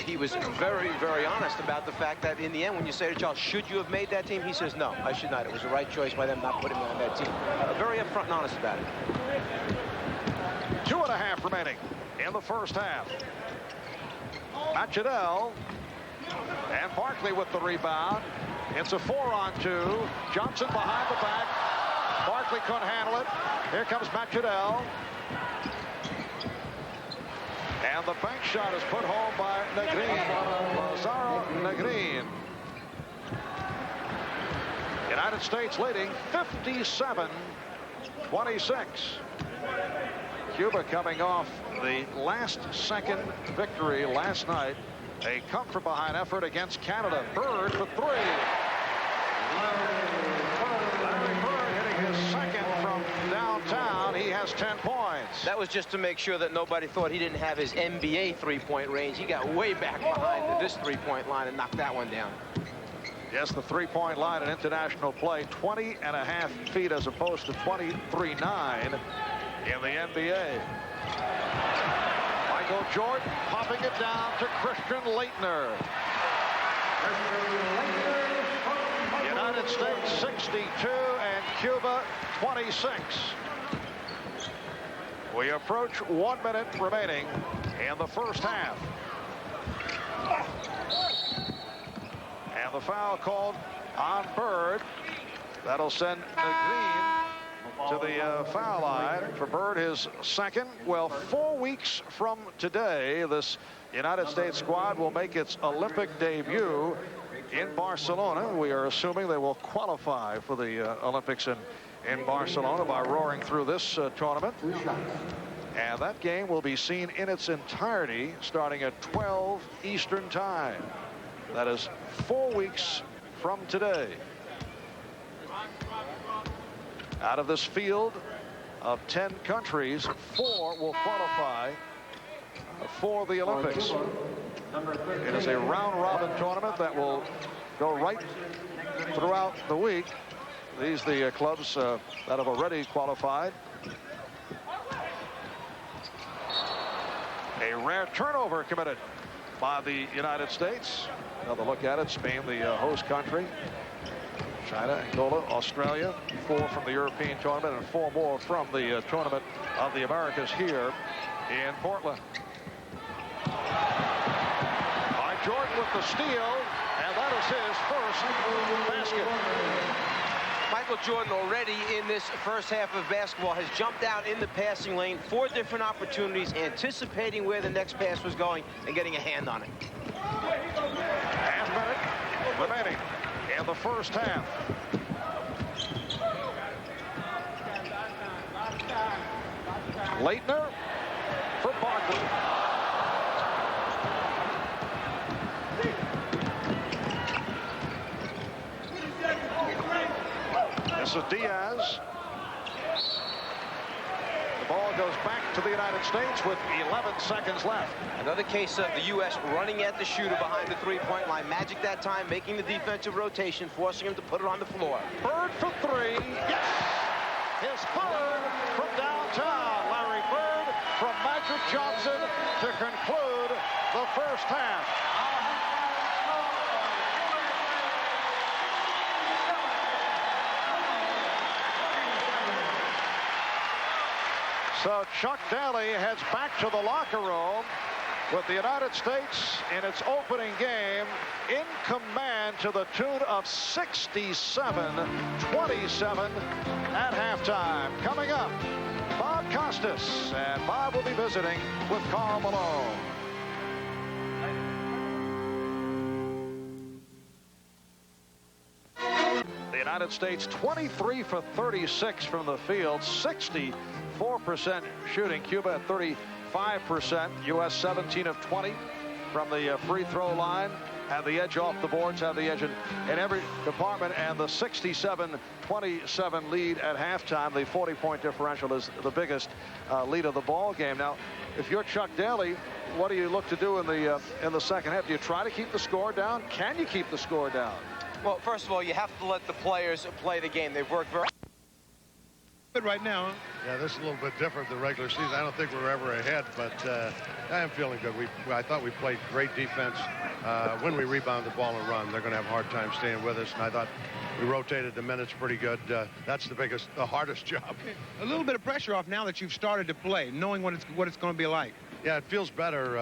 he was very, very honest about the fact that in the end, when you say to Charles, should you have made that team? He says, no, I should not. It was the right choice by them not putting me on that team. Very upfront and honest about it. 2.5 remaining in the first half. Machadel and Barkley with the rebound. It's a 4-on-2. Johnson behind the back. Barkley couldn't handle it. Here comes Machadel. And the bank shot is put home by Negrin. Lazaro Negrin. United States leading 57-26. Cuba coming off the last-second victory last night. A come-from-behind effort against Canada. Bird for 3. Larry Bird hitting his second from downtown. He has 10 points. That was just to make sure that nobody thought he didn't have his NBA three-point range. He got way back behind this three-point line and knocked that one down. Yes, the three-point line in international play, 20.5 feet as opposed to 23.9 in the NBA. Michael Jordan popping it down to Christian Leitner. United States 62 and Cuba 26. We approach 1 minute remaining in the first half. And the foul called on Bird. That'll send Negrin to the foul line for Bird, his second. Well, 4 weeks from today, this United States squad will make its Olympic debut in Barcelona. We are assuming they will qualify for the Olympics in Barcelona by roaring through this tournament. And that game will be seen in its entirety starting at 12 Eastern time. That is 4 weeks from today. Out of this field of 10 countries, 4 will qualify for the Olympics. It is a round-robin tournament that will go right throughout the week. These are the clubs that have already qualified. A rare turnover committed by the United States. Another look at it. Spain, the host country. China, Angola, Australia. 4 from the European tournament and 4 more from the tournament of the Americas here in Portland. By Jordan with the steal, and that is his first basket. Michael Jordan already in this first half of basketball has jumped out in the passing lane, 4 different opportunities, anticipating where the next pass was going and getting a hand on it. Half minute remaining in the first half. Leitner for Barkley. This is Diaz. The ball goes back to the United States with 11 seconds left. Another case of the U.S. running at the shooter behind the three-point line. Magic that time, making the defensive rotation, forcing him to put it on the floor. Bird for 3. Yes! His third from downtown. Larry Bird from Magic Johnson to conclude the first half. So Chuck Daly heads back to the locker room with the United States in its opening game in command to the tune of 67-27 at halftime. Coming up, Bob Costas, and Bob will be visiting with Karl Malone. The United States 23 for 36 from the field, 64% shooting. Cuba at 35%. U.S. 17 of 20 from the free throw line. Have the edge off the boards, have the edge in every department, and the 67-27 lead at halftime. The 40-point differential is the biggest lead of the ball game. Now, if you're Chuck Daly, what do you look to do in the second half? Do you try to keep the score down? Can you keep the score down? Well, first of all, you have to let the players play the game. They've worked very good right now, huh? Yeah, this is a little bit different than regular season. I don't think we were ever ahead, but I am feeling good. I thought we played great defense. When we rebound the ball and run, they're going to have a hard time staying with us, and I thought we rotated the minutes pretty good. That's the hardest job. A little bit of pressure off now that you've started to play, knowing what it's going to be like. Yeah, it feels better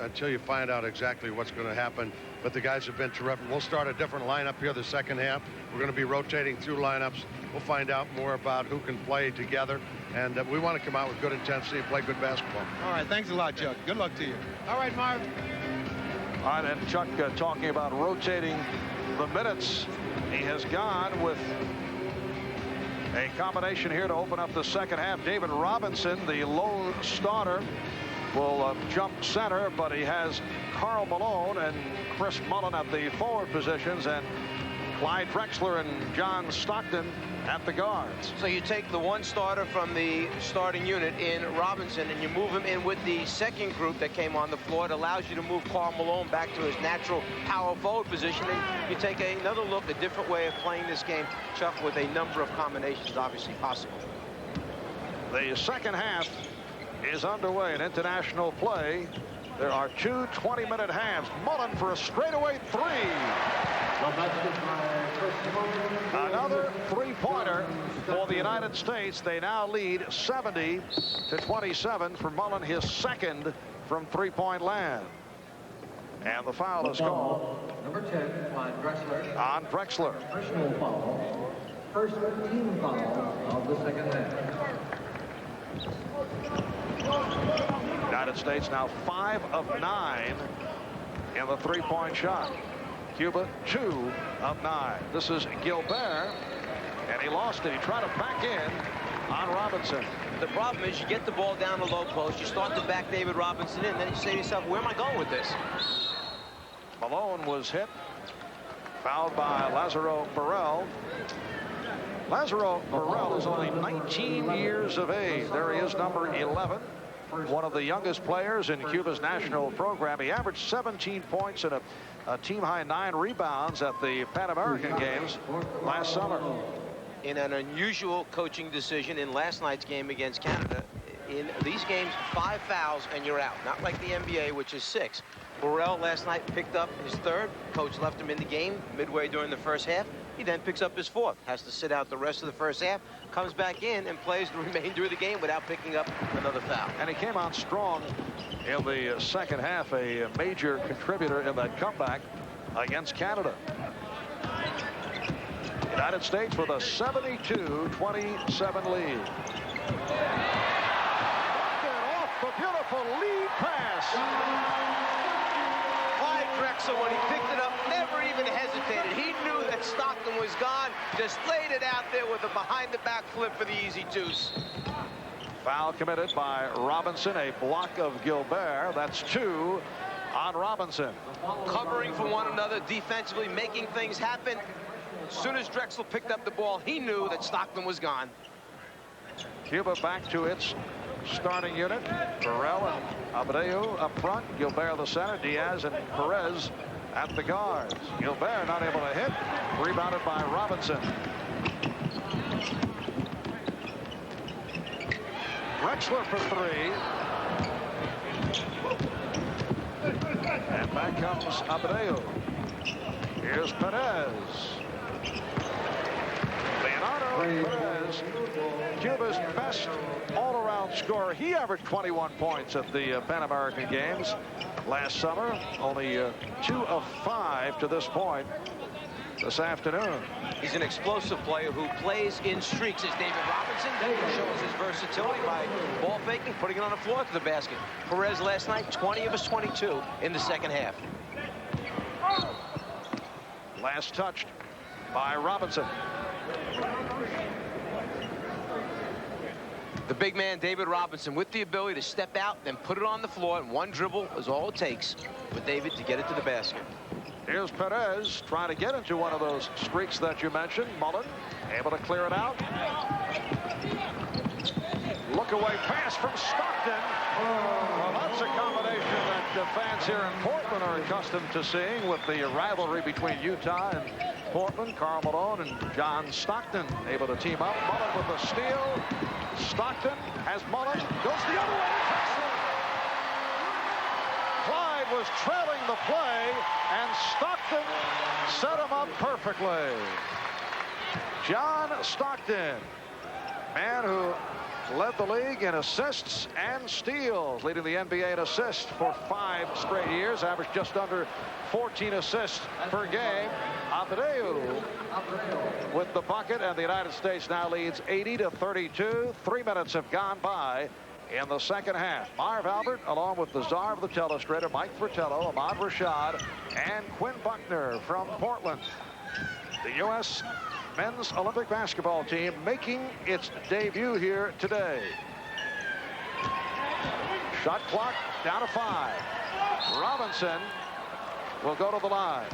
until you find out exactly what's going to happen. But the guys have been terrific. We'll start a different lineup here the second half. We're going to be rotating through lineups. We'll find out more about who can play together. And we want to come out with good intensity and play good basketball. All right, thanks a lot, Chuck. Good luck to you. All right, Marv. All right, and Chuck talking about rotating the minutes. He has gone with a combination here to open up the second half. David Robinson, the lone starter, will jump center, but he has Karl Malone and Chris Mullen at the forward positions, and Clyde Drexler and John Stockton at the guards. So you take the one starter from the starting unit in Robinson and you move him in with the second group that came on the floor. It allows you to move Karl Malone back to his natural power forward position, and you take another look, a different way of playing this game, Chuck, with a number of combinations obviously possible. The second half is underway in international play. There are 2 20-minute halves. Mullen for a straightaway 3. Another three-pointer for the United States. They now lead 70-27 for Mullen, his second from three-point land. And the foul is called. Number 10 on Drexler. On Drexler. Personal foul. First team foul of the second half. United States now 5 of 9 in the three-point shot. Cuba 2 of 9. This is Gilbert, and he lost it. He tried to back in on Robinson. The problem is you get the ball down the low post, you start to back David Robinson in, then you say to yourself, where am I going with this? Malone was hit, fouled by Lazaro Burrell. Lazaro Burrell is only 19 years of age. There he is, number 11. One of the youngest players in Cuba's national program. He averaged 17 points and a team-high 9 rebounds at the Pan American Games last summer. In an unusual coaching decision in last night's game against Canada, in these games, 5 fouls and you're out. Not like the NBA, which is 6. Burrell last night picked up his 3rd. Coach left him in the game midway during the first half. He then picks up his 4th. Has to sit out the rest of the first half. Comes back in and plays the remainder of the game without picking up another foul. And he came on strong in the second half, a major contributor in that comeback against Canada. United States with a 72-27 lead. Off the beautiful lead pass. Clyde Drexler, when he picked it up, never even hesitated. He knew that Stockton was gone, just laid it out there with a behind-the-back flip for the easy deuce. Foul committed by Robinson, a block of Gilbert. That's 2 on Robinson. Covering for one another defensively, making things happen. As soon as Drexler picked up the ball, he knew that Stockton was gone. Cuba back to its starting unit. Burrell and Abreu up front. Gilbert the center. Diaz and Perez at the guards. Gilbert not able to hit. Rebounded by Robinson. Drexler for 3. And back comes Abreu. Here's Perez. Perez, Cuba's best all-around scorer. He averaged 21 points at the Pan American Games last summer. Only 2 of 5 to this point this afternoon. He's an explosive player who plays in streaks, as David Robinson shows his versatility by ball faking, putting it on the floor to the basket. Perez last night, 20 of his 22 in the second half. Last touched by Robinson. The big man, David Robinson, with the ability to step out, then put it on the floor, and one dribble is all it takes for David to get it to the basket. Here's Perez trying to get into one of those streaks that you mentioned. Mullen able to clear it out. Look away pass from Stockton. Well, that's a combination that fans here in Portland are accustomed to seeing with the rivalry between Utah and Portland. Karl Malone and John Stockton able to team up. Mullen with a steal. Stockton has Mullen. Goes the other way. Clyde was trailing the play, and Stockton set him up perfectly. John Stockton, man who led the league in assists and steals, leading the NBA in assists for 5 straight years, averaged just under 14 assists per game. Abreu with the bucket, and the United States now leads 80-32. 3 minutes have gone by in the second half. Marv Albert, along with the czar of the telestrator, Mike Fratello, Ahmad Rashad, and Quinn Buckner from Portland. The U.S. men's Olympic basketball team making its debut here today. Shot clock down to 5. Robinson will go to the line.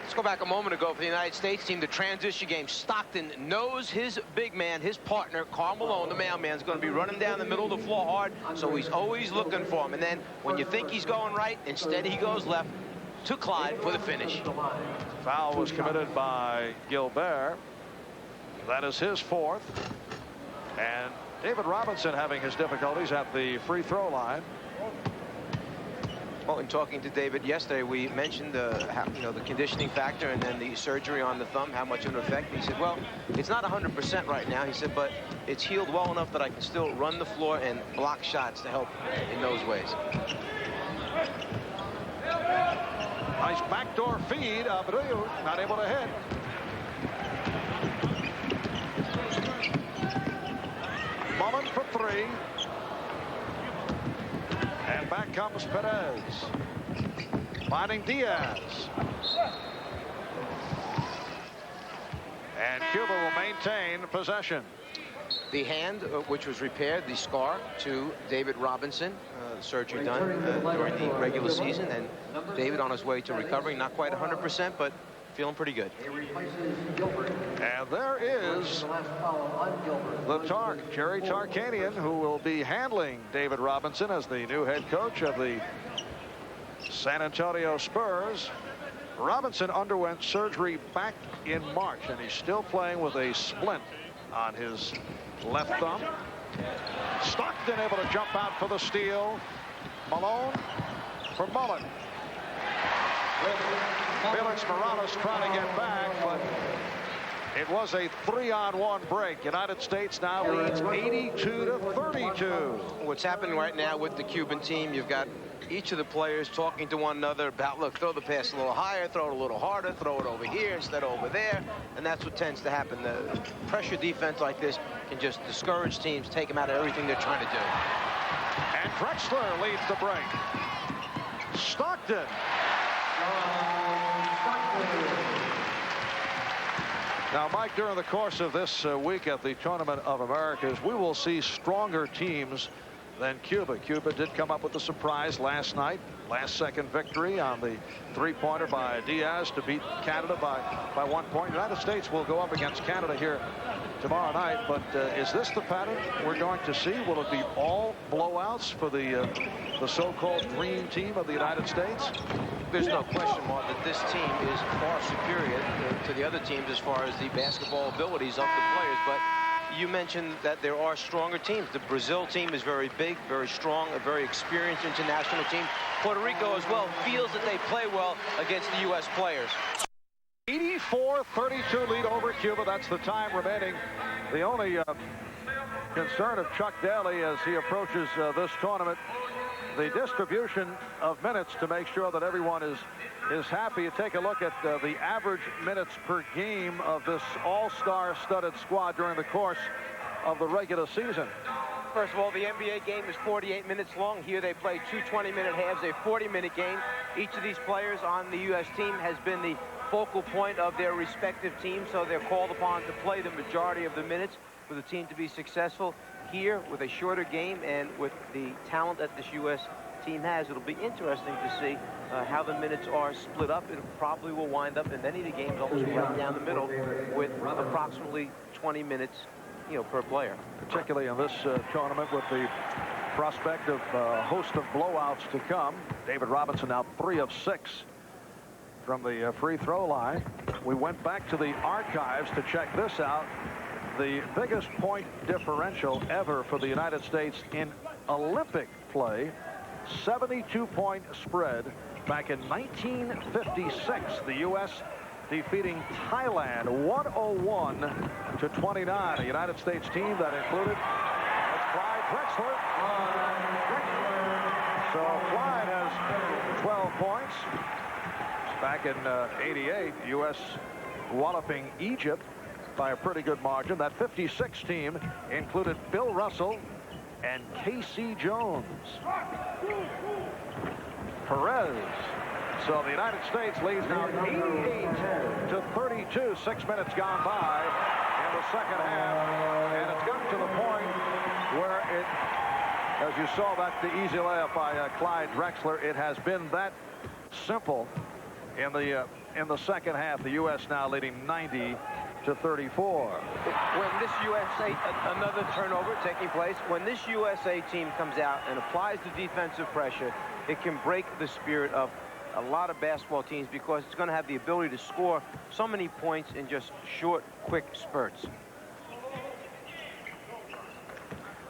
Let's go back a moment ago for the United States team, the transition game. Stockton knows his big man, his partner, Karl Malone, the mailman, is going to be running down the middle of the floor hard, so he's always looking for him. And then when you think he's going right, instead he goes left to Clyde for the finish. Foul was committed by Gilbert. That is his 4th. And David Robinson having his difficulties at the free throw line. Well, in talking to David yesterday, we mentioned the conditioning factor and then the surgery on the thumb, how much of an effect. He said, well, it's not 100% right now. He said, but it's healed well enough that I can still run the floor and block shots to help in those ways. Nice backdoor feed. Abreu not able to hit. Mullen for 3. And back comes Perez. Finding Diaz. And Cuba will maintain possession. The hand, which was repaired, the scar to David Robinson, surgery done during the regular season, and David on his way to recovery, not quite 100%, but feeling pretty good. And there is the Tark, Jerry Tarkanian, who will be handling David Robinson as the new head coach of the San Antonio Spurs. Robinson underwent surgery back in March, and he's still playing with a splint on his left thumb. Stockton able to jump out for the steal. Malone for Mullen. Felix Morales trying to get back, but it was a 3-on-1 break. United States now leads 82-32. What's happening right now with the Cuban team, you've got each of the players talking to one another about, look, throw the pass a little higher, throw it a little harder, throw it over here instead of over there. And that's what tends to happen. The pressure defense like this can just discourage teams, take them out of everything they're trying to do. And Drexler leads the break. Stockton. Now, Mike, during the course of this week at the Tournament of Americas, we will see stronger teams than Cuba. Cuba did come up with a surprise last night. Last-second victory on the three-pointer by Diaz to beat Canada by 1 point. United States will go up against Canada here tomorrow night. But is this the pattern we're going to see? Will it be all blowouts for the so-called dream team of the United States? There's no question, Mark, that this team is far superior to the other teams as far as the basketball abilities of the players. But you mentioned that there are stronger teams. The Brazil team is very big, very strong, a very experienced international team. Puerto Rico as well feels that they play well against the U.S. players. 84-32 lead over Cuba. That's the time remaining. The only concern of Chuck Daly as he approaches this tournament, the distribution of minutes to make sure that everyone is happy. You take a look at the average minutes per game of this all-star studded squad during the course of the regular season. First of all, the NBA game is 48 minutes long. Here they play 2 20-minute halves, a 40-minute game. Each of these players on the U.S. team has been the focal point of their respective teams, so they're called upon to play the majority of the minutes for the team to be successful. Here, with a shorter game and with the talent that this U.S. team has, it'll be interesting to see how the minutes are split up. It probably will wind up in many of the games almost right down the middle with approximately 20 minutes, per player. Particularly in this tournament with the prospect of a host of blowouts to come. David Robinson now 3 of 6 from the free throw line. We went back to the archives to check this out. The biggest point differential ever for the United States in Olympic play, 72-point spread back in 1956. The U.S. defeating Thailand 101-29. A United States team that included Clyde Drexler. So Clyde has 12 points. Back in 88, U.S. walloping Egypt by a pretty good margin. That 56 team included Bill Russell and K.C. Jones. Perez. So the United States leads now 88-32. 6 minutes gone by in the second half. And it's gotten to the point where it, as you saw, that's the easy layup by Clyde Drexler. It has been that simple in the second half. The U.S. now leading 90-34. When this USA, another turnover taking place, when this USA team comes out and applies the defensive pressure, it can break the spirit of a lot of basketball teams because it's going to have the ability to score so many points in just short, quick spurts.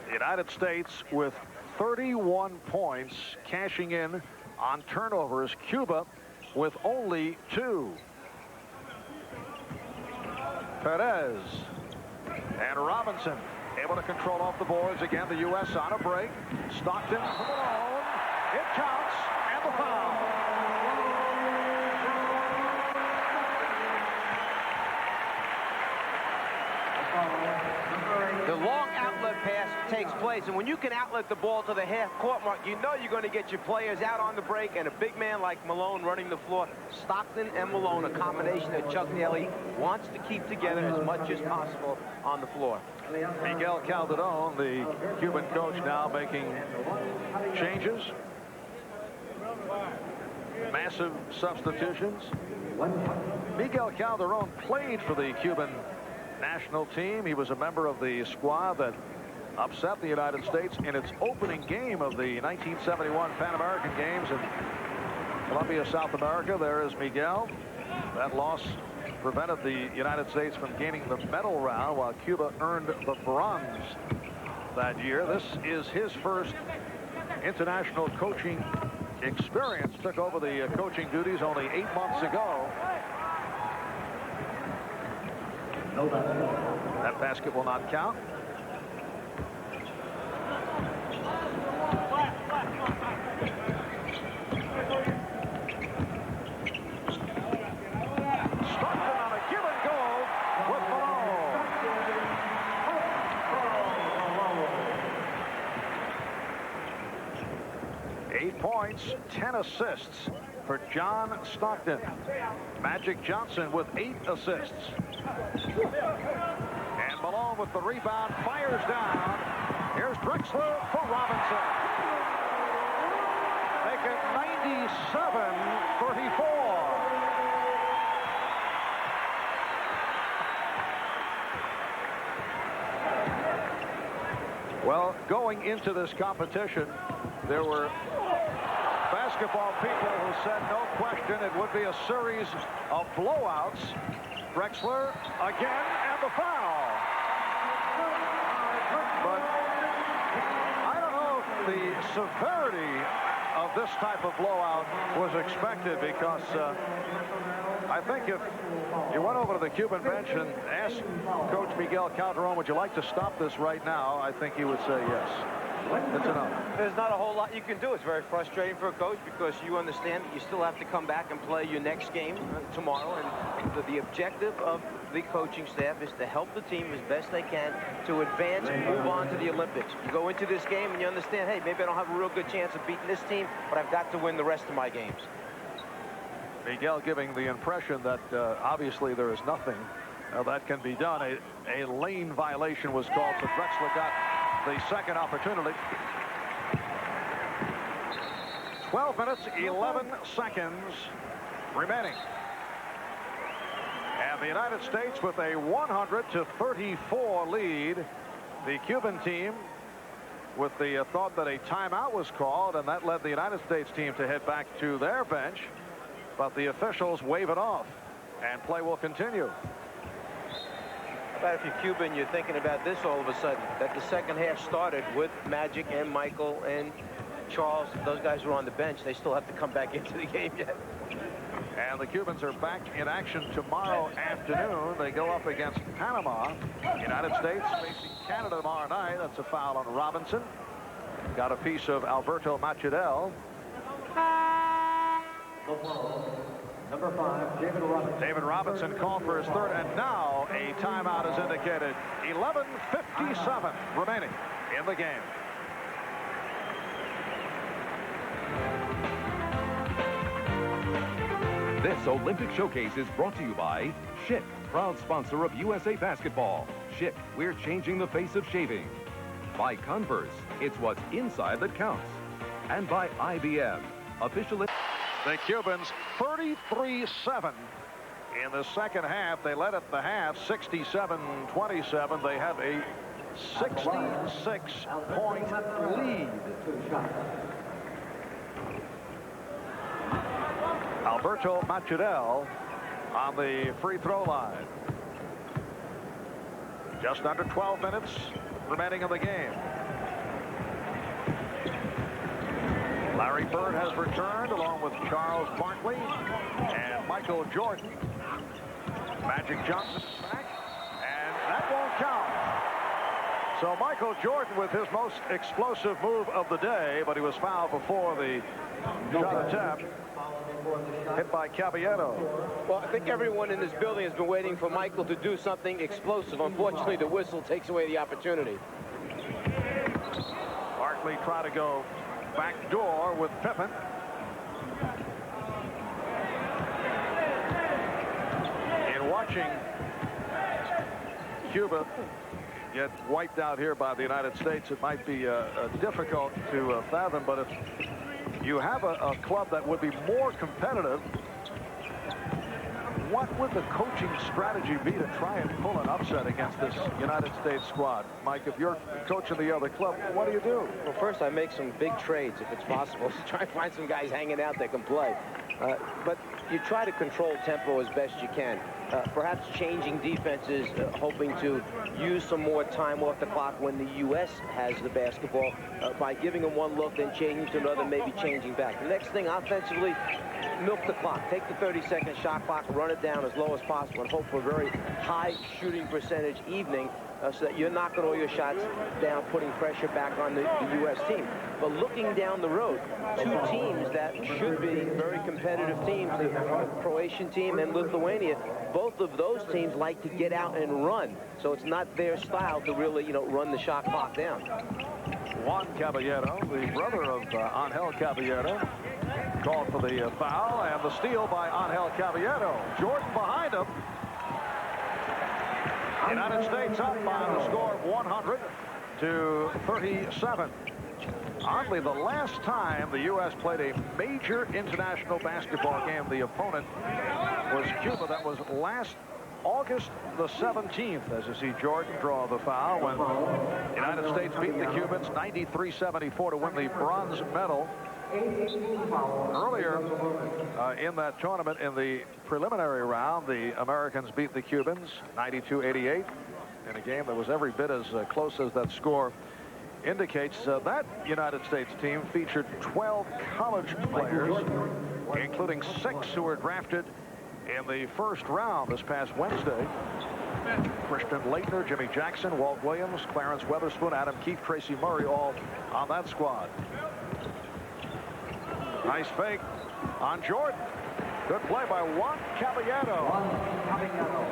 The United States with 31 points, cashing in on turnovers. Cuba with only 2. Perez and Robinson able to control off the boards again. The U.S. on a break. Stockton from Malone. It counts, and the foul. The long outlet pass takes place, and when you can outlet the ball to the half-court mark, you know you're going to get your players out on the break, and a big man like Malone running the floor. Stockton and Malone, a combination that Chuck Daly wants to keep together as much as possible on the floor. Miguel Calderon, the Cuban coach, now making changes. Massive substitutions. Miguel Calderon played for the Cuban national team. He was a member of the squad that upset the United States in its opening game of the 1971 Pan American Games in Colombia, South America. There is Miguel. That loss prevented the United States from gaining the medal round while Cuba earned the bronze that year. This is his first international coaching experience. Took over the coaching duties only 8 months ago. That basket will not count. Stockton on a give and go with Malone. 8 points, 10 assists for John Stockton. Magic Johnson with 8 assists. And Malone with the rebound, fires down. Here's Drexler for Robinson. Make it 97-34. Well, going into this competition, there were basketball people who said no question it would be a series of blowouts. Drexler again and the foul. But I don't know if the severity of this type of blowout was expected, because I think if you went over to the Cuban bench and asked Coach Miguel Calderon, would you like to stop this right now, I think he would say yes. It's enough. There's not a whole lot you can do. It's very frustrating for a coach, because you understand that you still have to come back and play your next game tomorrow. And the objective of the coaching staff is to help the team as best they can to advance and move on to the Olympics. You go into this game and you understand, hey, maybe I don't have a real good chance of beating this team, but I've got to win the rest of my games. Miguel giving the impression that obviously there is nothing that can be done. A lane violation was called, so Drexler got the second opportunity. 12 minutes, 11 seconds remaining. And the United States with a 100-34 lead. The Cuban team with the thought that a timeout was called, and that led the United States team to head back to their bench. But the officials wave it off, and play will continue. How about if you're Cuban, you're thinking about this all of a sudden, that the second half started with Magic and Michael and Charles. Those guys were on the bench. They still have to come back into the game yet. And the Cubans are back in action tomorrow afternoon. They go up against Panama. United States facing Canada tomorrow night. That's a foul on Robinson. Got a piece of Alberto Machadel. Number 5, David Robinson. David Robinson called for his third, and now a timeout is indicated. 11:57 remaining in the game. This Olympic Showcase is brought to you by Schick, proud sponsor of USA Basketball. Schick, we're changing the face of shaving. By Converse, it's what's inside that counts. And by IBM, official... The Cubans 33-7 in the second half. They led at the half 67-27. They have a 66-point lead. Alberto Machadel on the free throw line. Just under 12 minutes remaining in the game. Larry Bird has returned along with Charles Barkley and Michael Jordan. Magic Johnson is back, and that won't count. So Michael Jordan with his most explosive move of the day, but he was fouled before the shot attempt. Hit by Caballero. Well, I think everyone in this building has been waiting for Michael to do something explosive. Unfortunately, the whistle takes away the opportunity. Barkley tried to go back door with Pippen. In watching Cuba get wiped out here by the United States, it might be difficult to fathom, but if you have a club that would be more competitive, what would the coaching strategy be to try and pull an upset against this United States squad? Mike, if you're coaching the other club, what do you do? Well, first I make some big trades if it's possible. Try and find some guys hanging out that can play. But you try to control tempo as best you can. perhaps changing defenses, hoping to use some more time off the clock when the U.S. has the basketball by giving them one look, then changing to another, maybe changing back. The next thing offensively, milk the clock. Take the 30-second shot clock, run it down as low as possible, and hope for a very high shooting percentage evening so that you're knocking all your shots down, putting pressure back on the U.S. team. But looking down the road, two teams that should be very competitive teams, the Croatian team and Lithuania, both of those teams like to get out and run. So it's not their style to really, run the shot clock down. Juan Caballero, the brother of Angel Caballero, called for the foul, and the steal by Angel Caballero. Jordan behind him. United States up by the score of 100-37. Oddly, the last time the U.S. played a major international basketball game, the opponent was Cuba. That was last August the 17th, as you see Jordan draw the foul when the United States beat the Cubans 93-74 to win the bronze medal. Earlier in that tournament, in the preliminary round, the Americans beat the Cubans 92-88 in a game that was every bit as close as that score indicates. That United States team featured 12 college players, including 6 who were drafted in the first round this past Wednesday. Christian Laettner, Jimmy Jackson, Walt Williams, Clarence Weatherspoon, Adam Keefe, Tracy Murray, all on that squad. Nice fake on Jordan. Good play by Juan Caballero.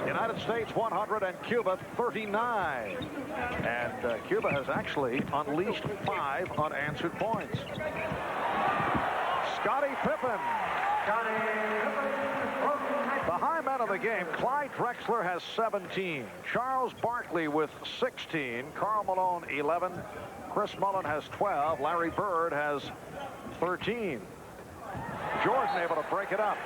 United States 100 and Cuba 39. And Cuba has actually unleashed 5 unanswered points. Scottie Pippen. The high man of the game, Clyde Drexler, has 17. Charles Barkley with 16. Karl Malone 11. Chris Mullin has 12. Larry Bird has 13. Jordan able to break it up.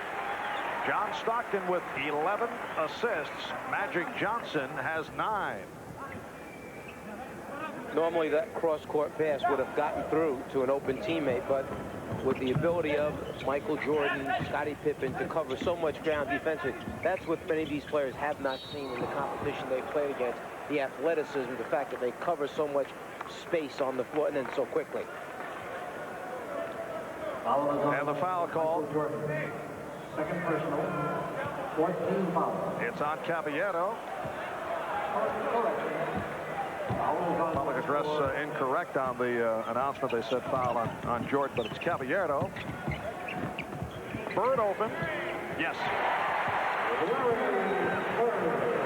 John Stockton with 11 assists. Magic Johnson has 9. Normally that cross-court pass would have gotten through to an open teammate, but with the ability of Michael Jordan, Scottie Pippen to cover so much ground defensively, that's what many of these players have not seen in the competition they've played against. The athleticism, the fact that they cover so much space on the floor and then so quickly. And the foul call. Second personal, 14 foul. It's on Caballero. Public address incorrect on the announcement. They said foul on Jordan, but it's Caballero. Bird open. Yes.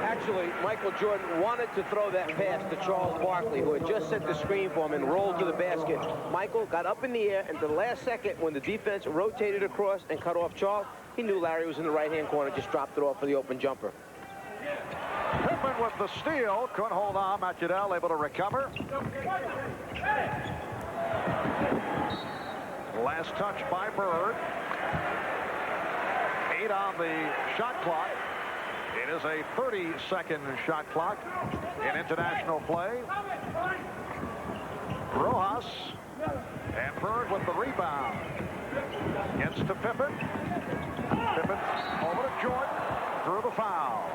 Actually, Michael Jordan wanted to throw that pass to Charles Barkley, who had just set the screen for him and rolled to the basket. Michael got up in the air, and to the last second, when the defense rotated across and cut off Charles, he knew Larry was in the right-hand corner, just dropped it off for the open jumper. Pippen with the steal. Couldn't hold on. Macudel able to recover. Last touch by Bird. 8 on the shot clock. It is a 30-second shot clock in international play. Rojas and Bird with the rebound. Gets to Pippen. Pippen over to Jordan. Through the foul.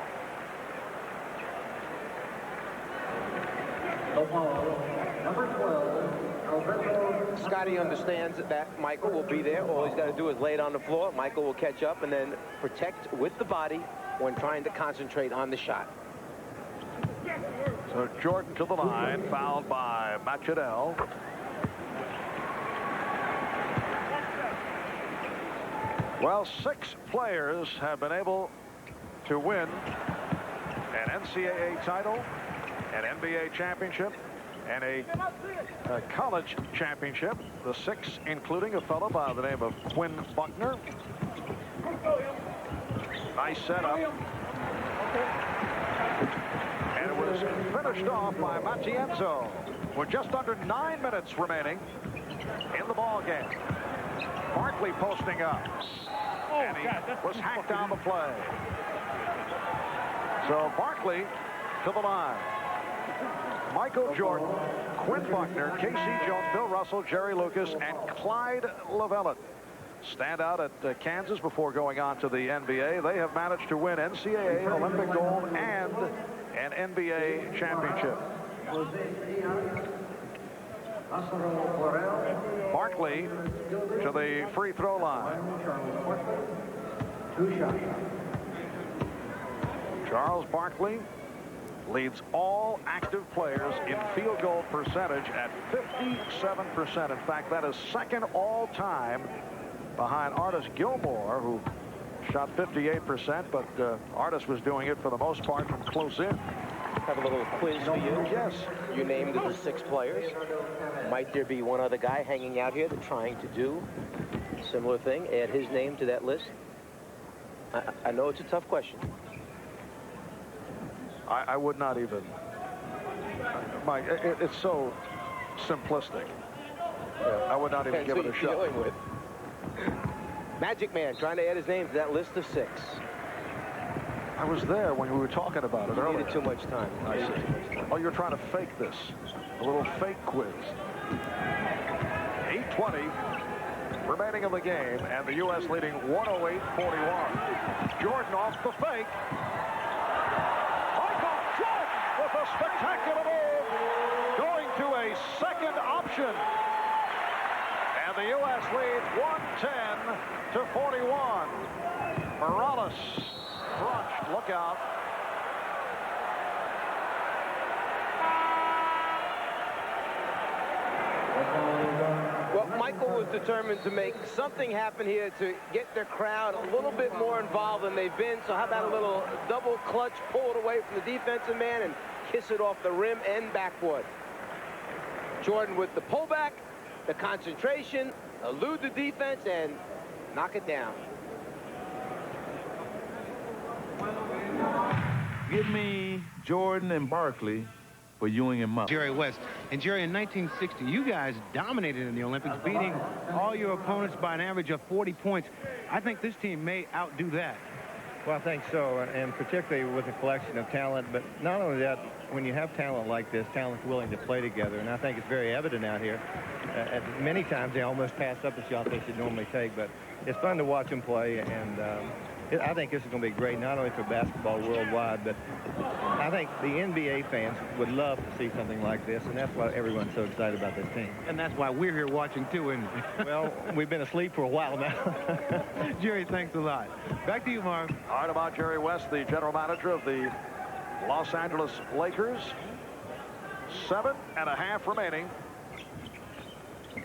Number 12, Scottie understands that Michael will be there. All he's got to do is lay it on the floor. Michael will catch up and then protect with the body when trying to concentrate on the shot. So Jordan to the line, fouled by Macudel. Well, 6 players have been able to win an NCAA title, an NBA championship, and a college championship. The 6 including a fellow by the name of Quinn Buckner. Nice setup. And it was finished off by Matienzo with just under 9 minutes remaining in the ball game. Barkley posting up. And he was hacked down the play. So Barkley to the line. Michael Jordan, Quinn Buckner, K.C. Jones, Bill Russell, Jerry Lucas, and Clyde Lovellette. stand out at Kansas before going on to the NBA. They have managed to win NCAA, Olympic gold, and an NBA championship. Barkley to the free throw line. Charles Barkley leads all active players in field goal percentage at 57%. In fact, that is second all time behind Artis Gilmore, who shot 58%, but Artis was doing it for the most part from close in. Have a little quiz for you. Yes. You named the 6 players. Might there be one other guy hanging out here that's trying to do a similar thing? Add his name to that list? I know it's a tough question. I would not even. Mike, it's so simplistic. I would not even give it a shot. With. Magic Man trying to add his name to that list of 6. I was there when we were talking about it earlier. Needed too much time. I see. Oh, you're trying to fake this. A little fake quiz. 8:20 remaining in the game, and the U.S. leading 108-41. Jordan off the fake. Michael Jordan with a spectacular move, going to a second option. And the U.S. leads 110-41. Morales crunched. Look out. Well, Michael was determined to make something happen here to get the crowd a little bit more involved than they've been. So how about a little double clutch, pull it away from the defensive man and kiss it off the rim and backboard. Jordan with the pullback, the concentration, elude the defense, and knock it down. Give me Jordan and Barkley for Ewing and Mupp. Jerry West. And Jerry, in 1960, you guys dominated in the Olympics, beating all your opponents by an average of 40 points. I think this team may outdo that. Well, I think so, and particularly with a collection of talent. But not only that, when you have talent like this, talent's willing to play together, and I think it's very evident out here. Many times they almost pass up the shot they should normally take, but it's fun to watch them play, and I think this is going to be great, not only for basketball worldwide, but I think the NBA fans would love to see something like this, and that's why everyone's so excited about this team. And that's why we're here watching, too, and well, we've been asleep for a while now. Jerry, thanks a lot. Back to you, Marv. All right, about Jerry West, the general manager of the Los Angeles Lakers. 7.5 remaining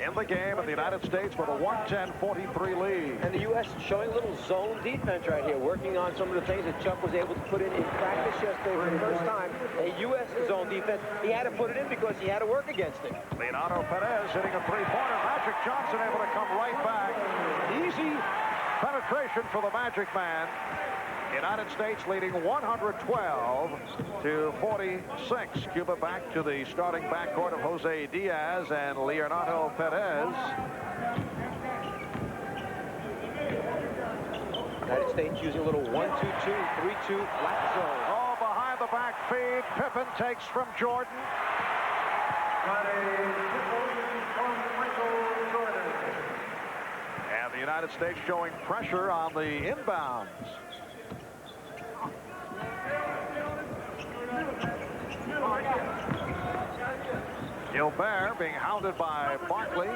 in the game, and the United States with a 110-43 lead. And the U.S. showing a little zone defense right here, working on some of the things that Chuck was able to put in practice yesterday for the first time. A U.S. zone defense. He had to put it in because he had to work against it. Leonardo Perez hitting a three-pointer. Magic Johnson able to come right back. Easy penetration for the Magic Man. United States leading 112-46. Cuba back to the starting backcourt of Jose Diaz and Leonardo Perez. United States using a little 1-2-2, 3-2 flat zone. Oh, behind the back feed. Pippen takes from Jordan. And the United States showing pressure on the inbounds. Gilbert being hounded by Barkley.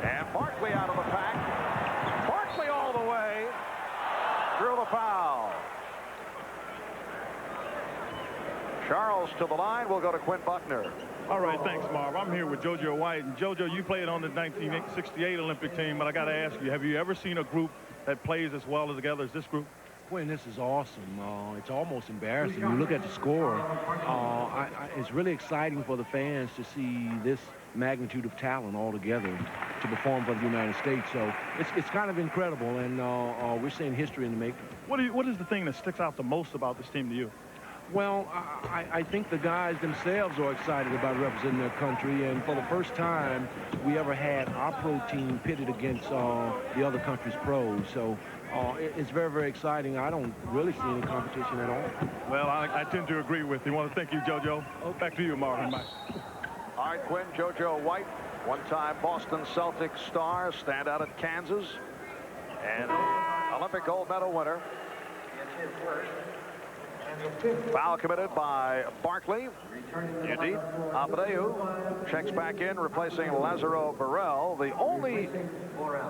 And Barkley out of the pack. Barkley all the way. Drew the foul. Charles to the line. We'll go to Quinn Buckner. All right, thanks, Marv. I'm here with JoJo White. And JoJo, you played on the 1968 Olympic team, but I got to ask you, have you ever seen a group that plays as well together as this group? Quinn, this is awesome. It's almost embarrassing. You look at the score. It's really exciting for the fans to see this magnitude of talent all together to perform for the United States. So it's kind of incredible, and we're seeing history in the making. What is the thing that sticks out the most about this team to you? Well, I think the guys themselves are excited about representing their country, and for the first time we ever had our pro team pitted against the other country's pros. So it's very, very exciting. I don't really see any competition at all. Well, I tend to agree with you. I want to thank you, JoJo. Back to you, Marvin. Mike. All right, Quinn, JoJo White one-time Boston Celtics star, standout at Kansas, and Olympic gold medal winner. Foul committed by Barkley. Indeed, Abreu checks back in, replacing Lazaro Burrell. The only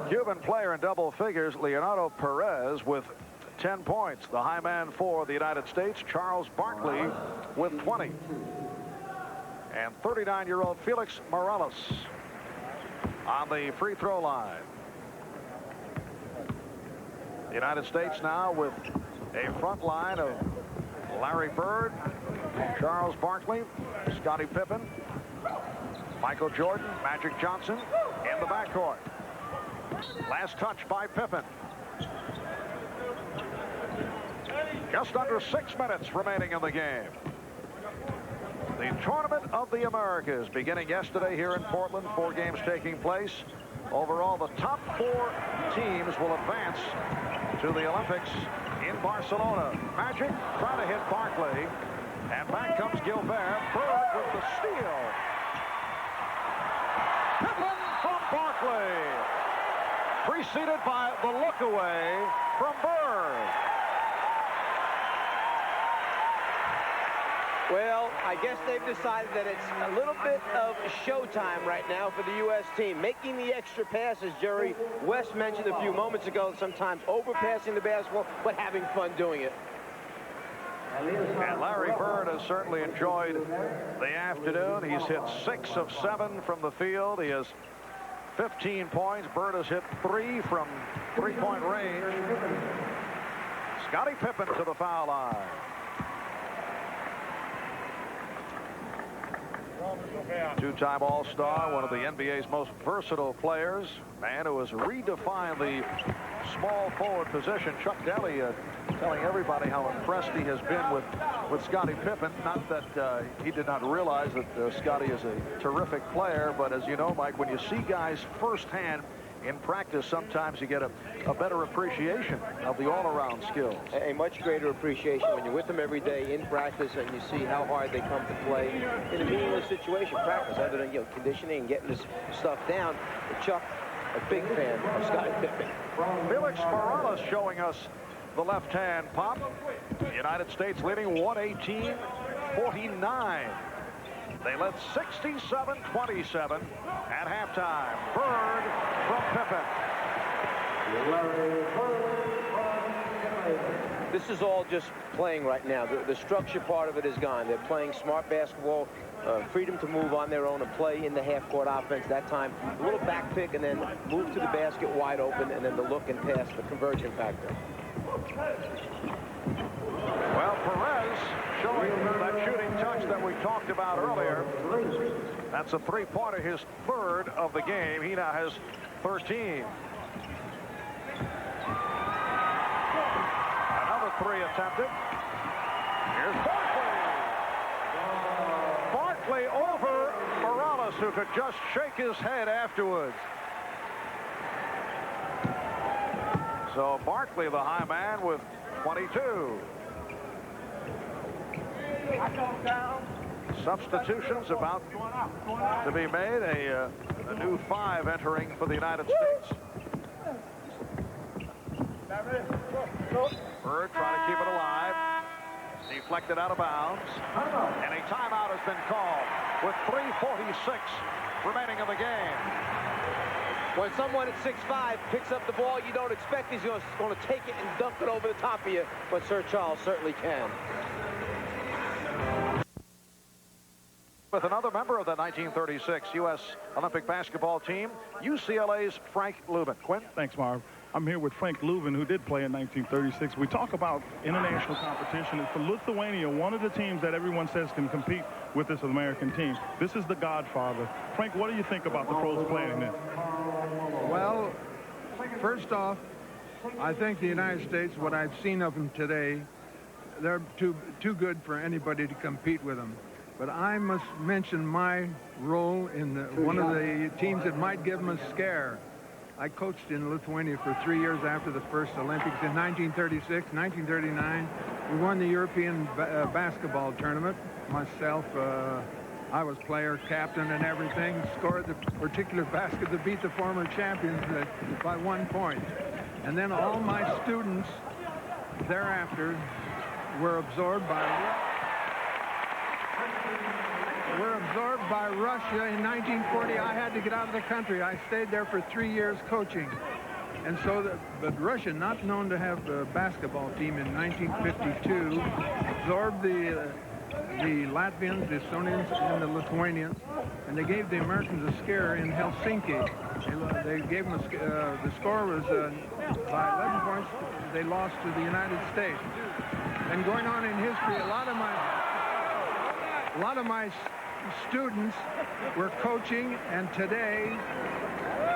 Cuban player in double figures, Leonardo Perez, with 10 points. The high man for the United States, Charles Barkley, with 20. And 39-year-old Felix Morales on the free throw line. The United States now with a front line of Larry Bird, Charles Barkley, Scottie Pippen, Michael Jordan, Magic Johnson in the backcourt. Last touch by Pippen. Just under 6 minutes remaining in the game. The Tournament of the Americas beginning yesterday here in Portland. 4 games taking place. Overall, the top 4 teams will advance to the Olympics in Barcelona. Magic trying to hit Barkley. And back comes Gilbert. Bird with the steal. Pippen from Barkley. Preceded by the look away from Bird. Well, I guess they've decided that it's a little bit of showtime right now for the U.S. team. Making the extra passes, Jerry West mentioned a few moments ago, sometimes overpassing the basketball, but having fun doing it. And Larry Bird has certainly enjoyed the afternoon. He's hit 6 of 7 from the field. He has 15 points. Bird has hit 3 from three-point range. Scottie Pippen to the foul line. Two-time All-Star, one of the NBA's most versatile players, man who has redefined the small forward position. Chuck Daly telling everybody how impressed he has been with Scottie Pippen. Not that he did not realize that Scottie is a terrific player, but as you know, Mike, when you see guys firsthand in practice, sometimes you get a better appreciation of the all-around skills. A much greater appreciation when you're with them every day in practice and you see how hard they come to play in a meaningless situation, practice, other than conditioning and getting this stuff down. But Chuck, a big fan of Scottie Pippen. Felix Morales showing us the left-hand pop. The United States leading 118-49. They led 67-27 at halftime. Bird from Pippen. This is all just playing right now. The structure part of it is gone. They're playing smart basketball, freedom to move on their own and play in the half-court offense. That time, a little back pick and then move to the basket wide open, and then the look and pass, the conversion factor. Well, Perez showing that shooting touch that we talked about earlier. That's a three-pointer, his 3rd of the game. He now has 13. Another 3 attempted. Here's Barkley. Barkley over Morales, who could just shake his head afterwards. So Barkley, the high man, with 22. Substitutions about to be made. A new 5 entering for the United States. Bird trying to keep it alive. Deflected out of bounds. And a timeout has been called with 3:46 remaining in the game. When someone at 6'5" picks up the ball, you don't expect he's going to take it and dunk it over the top of you, but Sir Charles certainly can. With another member of the 1936 U.S. Olympic basketball team, UCLA's Frank Lubin. Quinn? Thanks, Marv. I'm here with Frank Lubin, who did play in 1936. We talk about international competition. It's for Lithuania, one of the teams that everyone says can compete with this American team. This is the Godfather. Frank, what do you think about the pros playing in this? Well, first off, I think the United States, what I've seen of them today, they're too good for anybody to compete with them. But I must mention my role in one of the teams that might give them a scare. I coached in Lithuania for 3 years after the first Olympics in 1936, 1939. We won the European basketball tournament. Myself, I was player, captain, and everything. Scored the particular basket to beat the former champions by 1 point. And then all my students thereafter were absorbed by Russia in 1940. I had to get out of the country. I stayed there for 3 years coaching. And so, but Russia, not known to have a basketball team in 1952, absorbed the Latvians, the Estonians, and the Lithuanians, and they gave the Americans a scare in Helsinki. They gave them the score was by 11 points. They lost to the United States. And going on in history, a lot of my students were coaching, and today,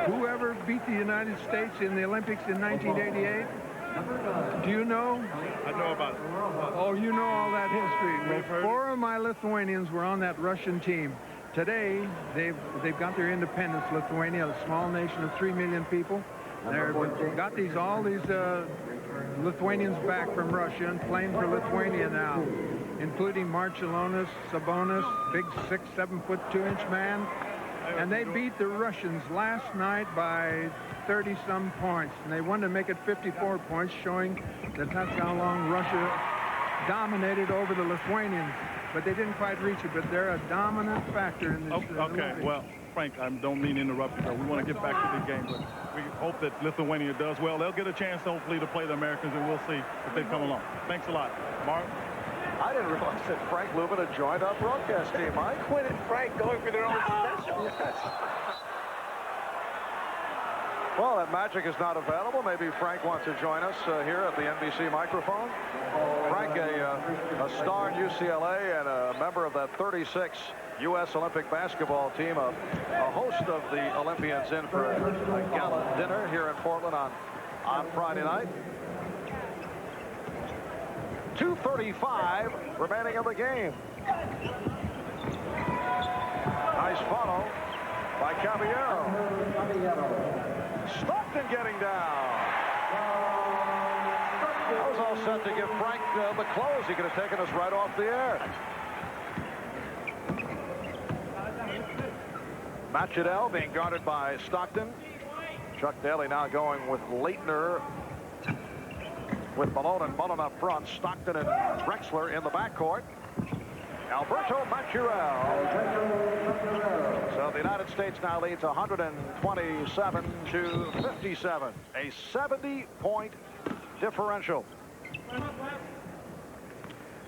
whoever beat the United States in the Olympics in 1988, do you know? I know about it. Oh, you know all that history. Well, 4 of my Lithuanians were on that Russian team. Today, they've got their independence, Lithuania, a small nation of 3 million people. They've got all these Lithuanians back from Russia and playing for Lithuania now, including Marciulionis, Sabonis, big 6, 7 foot 2-inch man. And they beat the Russians last night by 30-some points. And they wanted to make it 54 points, showing that that's how long Russia dominated over the Lithuanians. But they didn't quite reach it, but they're a dominant factor in this. Okay, well, Frank, I don't mean to interrupt you, but we want to get back to the game. But we hope that Lithuania does well. They'll get a chance, hopefully, to play the Americans, and we'll see if they come along. Thanks a lot. Mark? I didn't realize that Frank Lubin had joined our broadcast team. Quinn and Frank going for their own special. Yes. Well, that magic is not available. Maybe Frank wants to join us here at the NBC microphone. Frank, a star in UCLA and a member of that 36 U.S. Olympic basketball team, a host of the Olympians in for a gala dinner here in Portland on Friday night. 2:35 remaining in the game. Nice follow by Caballero. Stockton getting down. That was all set to give Frank the close. He could have taken us right off the air. Machadel being guarded by Stockton. Chuck Daly now going with Leitner, with Malone and Mullen up front. Stockton and Drexler in the backcourt. Alberto Maturel. So the United States now leads 127-57. A 70-point differential.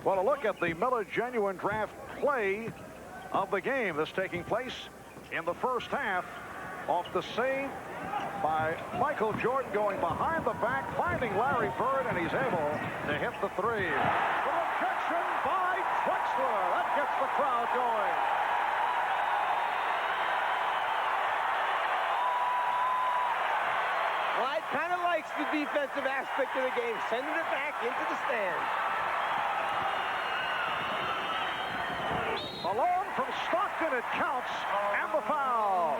Well, a look at the Miller Genuine Draft play of the game. This taking place in the first half off the save by Michael Jordan, going behind the back, finding Larry Bird, and he's able to hit the three. The rejection by Drexler. That gets the crowd going. Clyde kind of likes the defensive aspect of the game, sending it back into the stand. Malone from Stockton, it counts, and the foul.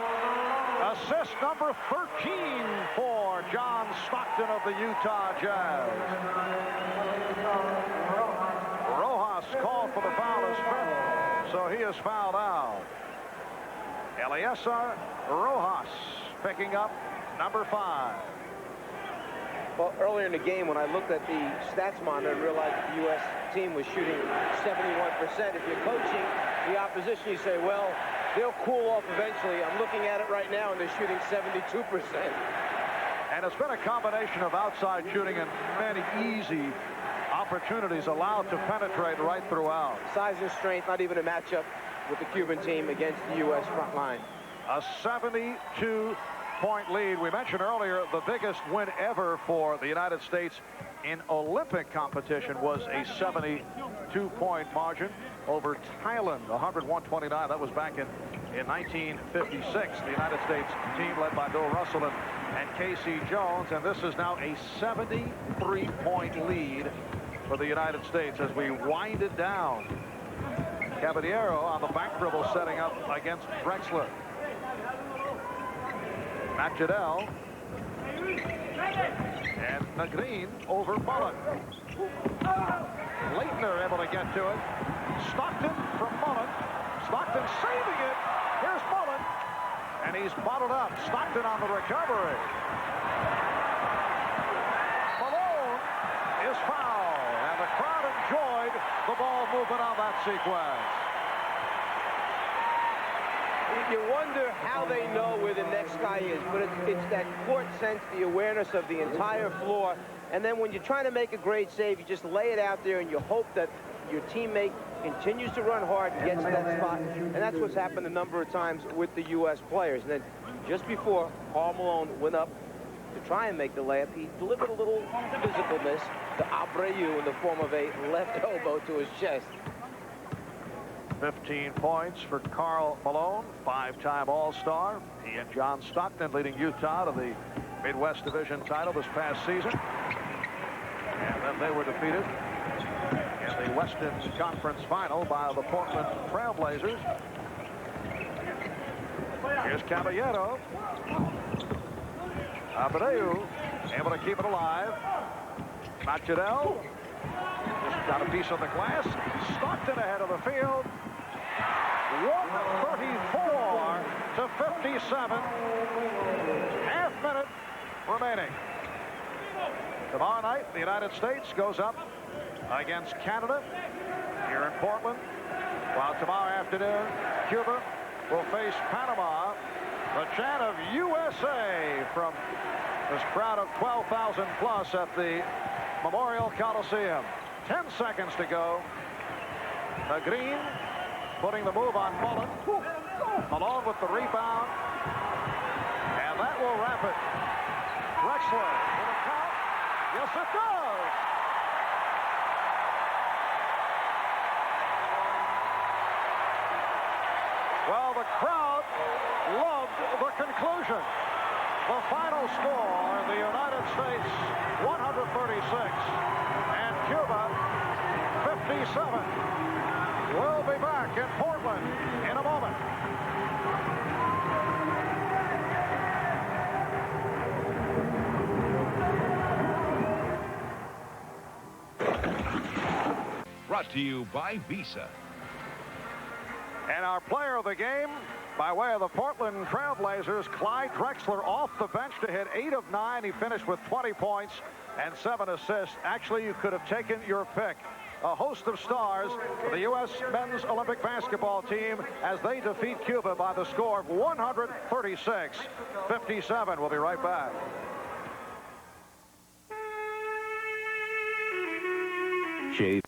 Assist number 13 for John Stockton of the Utah Jazz. Rojas called for the foul as fifth, so he is fouled out. Eliezer Rojas picking up number 5. Well, earlier in the game, when I looked at the stats monitor and realized that the U.S. team was shooting 71%, if you're coaching the opposition, you say, well, they'll cool off eventually. I'm looking at it right now, and they're shooting 72%. And it's been a combination of outside shooting and many easy opportunities allowed to penetrate right throughout. Size and strength, not even a matchup with the Cuban team against the U.S. front line. A 72-point lead. We mentioned earlier the biggest win ever for the United States in Olympic competition was a 72-point margin over Thailand, 101-29. That was back in 1956. The United States team led by Bill Russell and Casey Jones, and this is now a 73-point lead for the United States as we wind it down. Caballero on the back dribble setting up against Drexler. Machadel and Nagreen over Mullen. Leitner able to get to it. Stockton from Mullen. Stockton saving it. Here's Mullen. And he's bottled up. Stockton on the recovery. Malone is fouled. And the crowd enjoyed the ball movement on that sequence. You wonder how they know where the next guy is, but it's that court sense, the awareness of the entire floor. And then when you're trying to make a great save, you just lay it out there and you hope that your teammate continues to run hard and gets to that spot. And that's what's happened a number of times with the U.S. players. And then just before Karl Malone went up to try and make the layup, he delivered a little physical miss to Abreu in the form of a left elbow to his chest. 15 points for Karl Malone, 5-time All-Star. He and John Stockton leading Utah to the Midwest Division title this past season. And then they were defeated in the Western Conference Final by the Portland Trailblazers. Here's Caballero. Abreu able to keep it alive. Macedel just got a piece of the glass. Stockton ahead of the field. 134 to 57. Half minute remaining. Tomorrow night, the United States goes up against Canada here in Portland. While tomorrow afternoon, Cuba will face Panama. The chant of USA from this crowd of 12,000 plus at the Memorial Coliseum. 10 seconds to go. The Green putting the move on Mullen. Malone with the rebound. And that will wrap it. Drexler with a count. Yes, it does. Well, the crowd loved the conclusion. The final score, the United States 136 and Cuba 57. We'll be back in Portland in a moment. Brought to you by Visa. And our player of the game, by way of the Portland Trailblazers, Clyde Drexler off the bench to hit 8 of 9. He finished with 20 points and 7 assists. Actually, you could have taken your pick. A host of stars for the U.S. men's Olympic basketball team as they defeat Cuba by the score of 136-57. We'll be right back. Shave.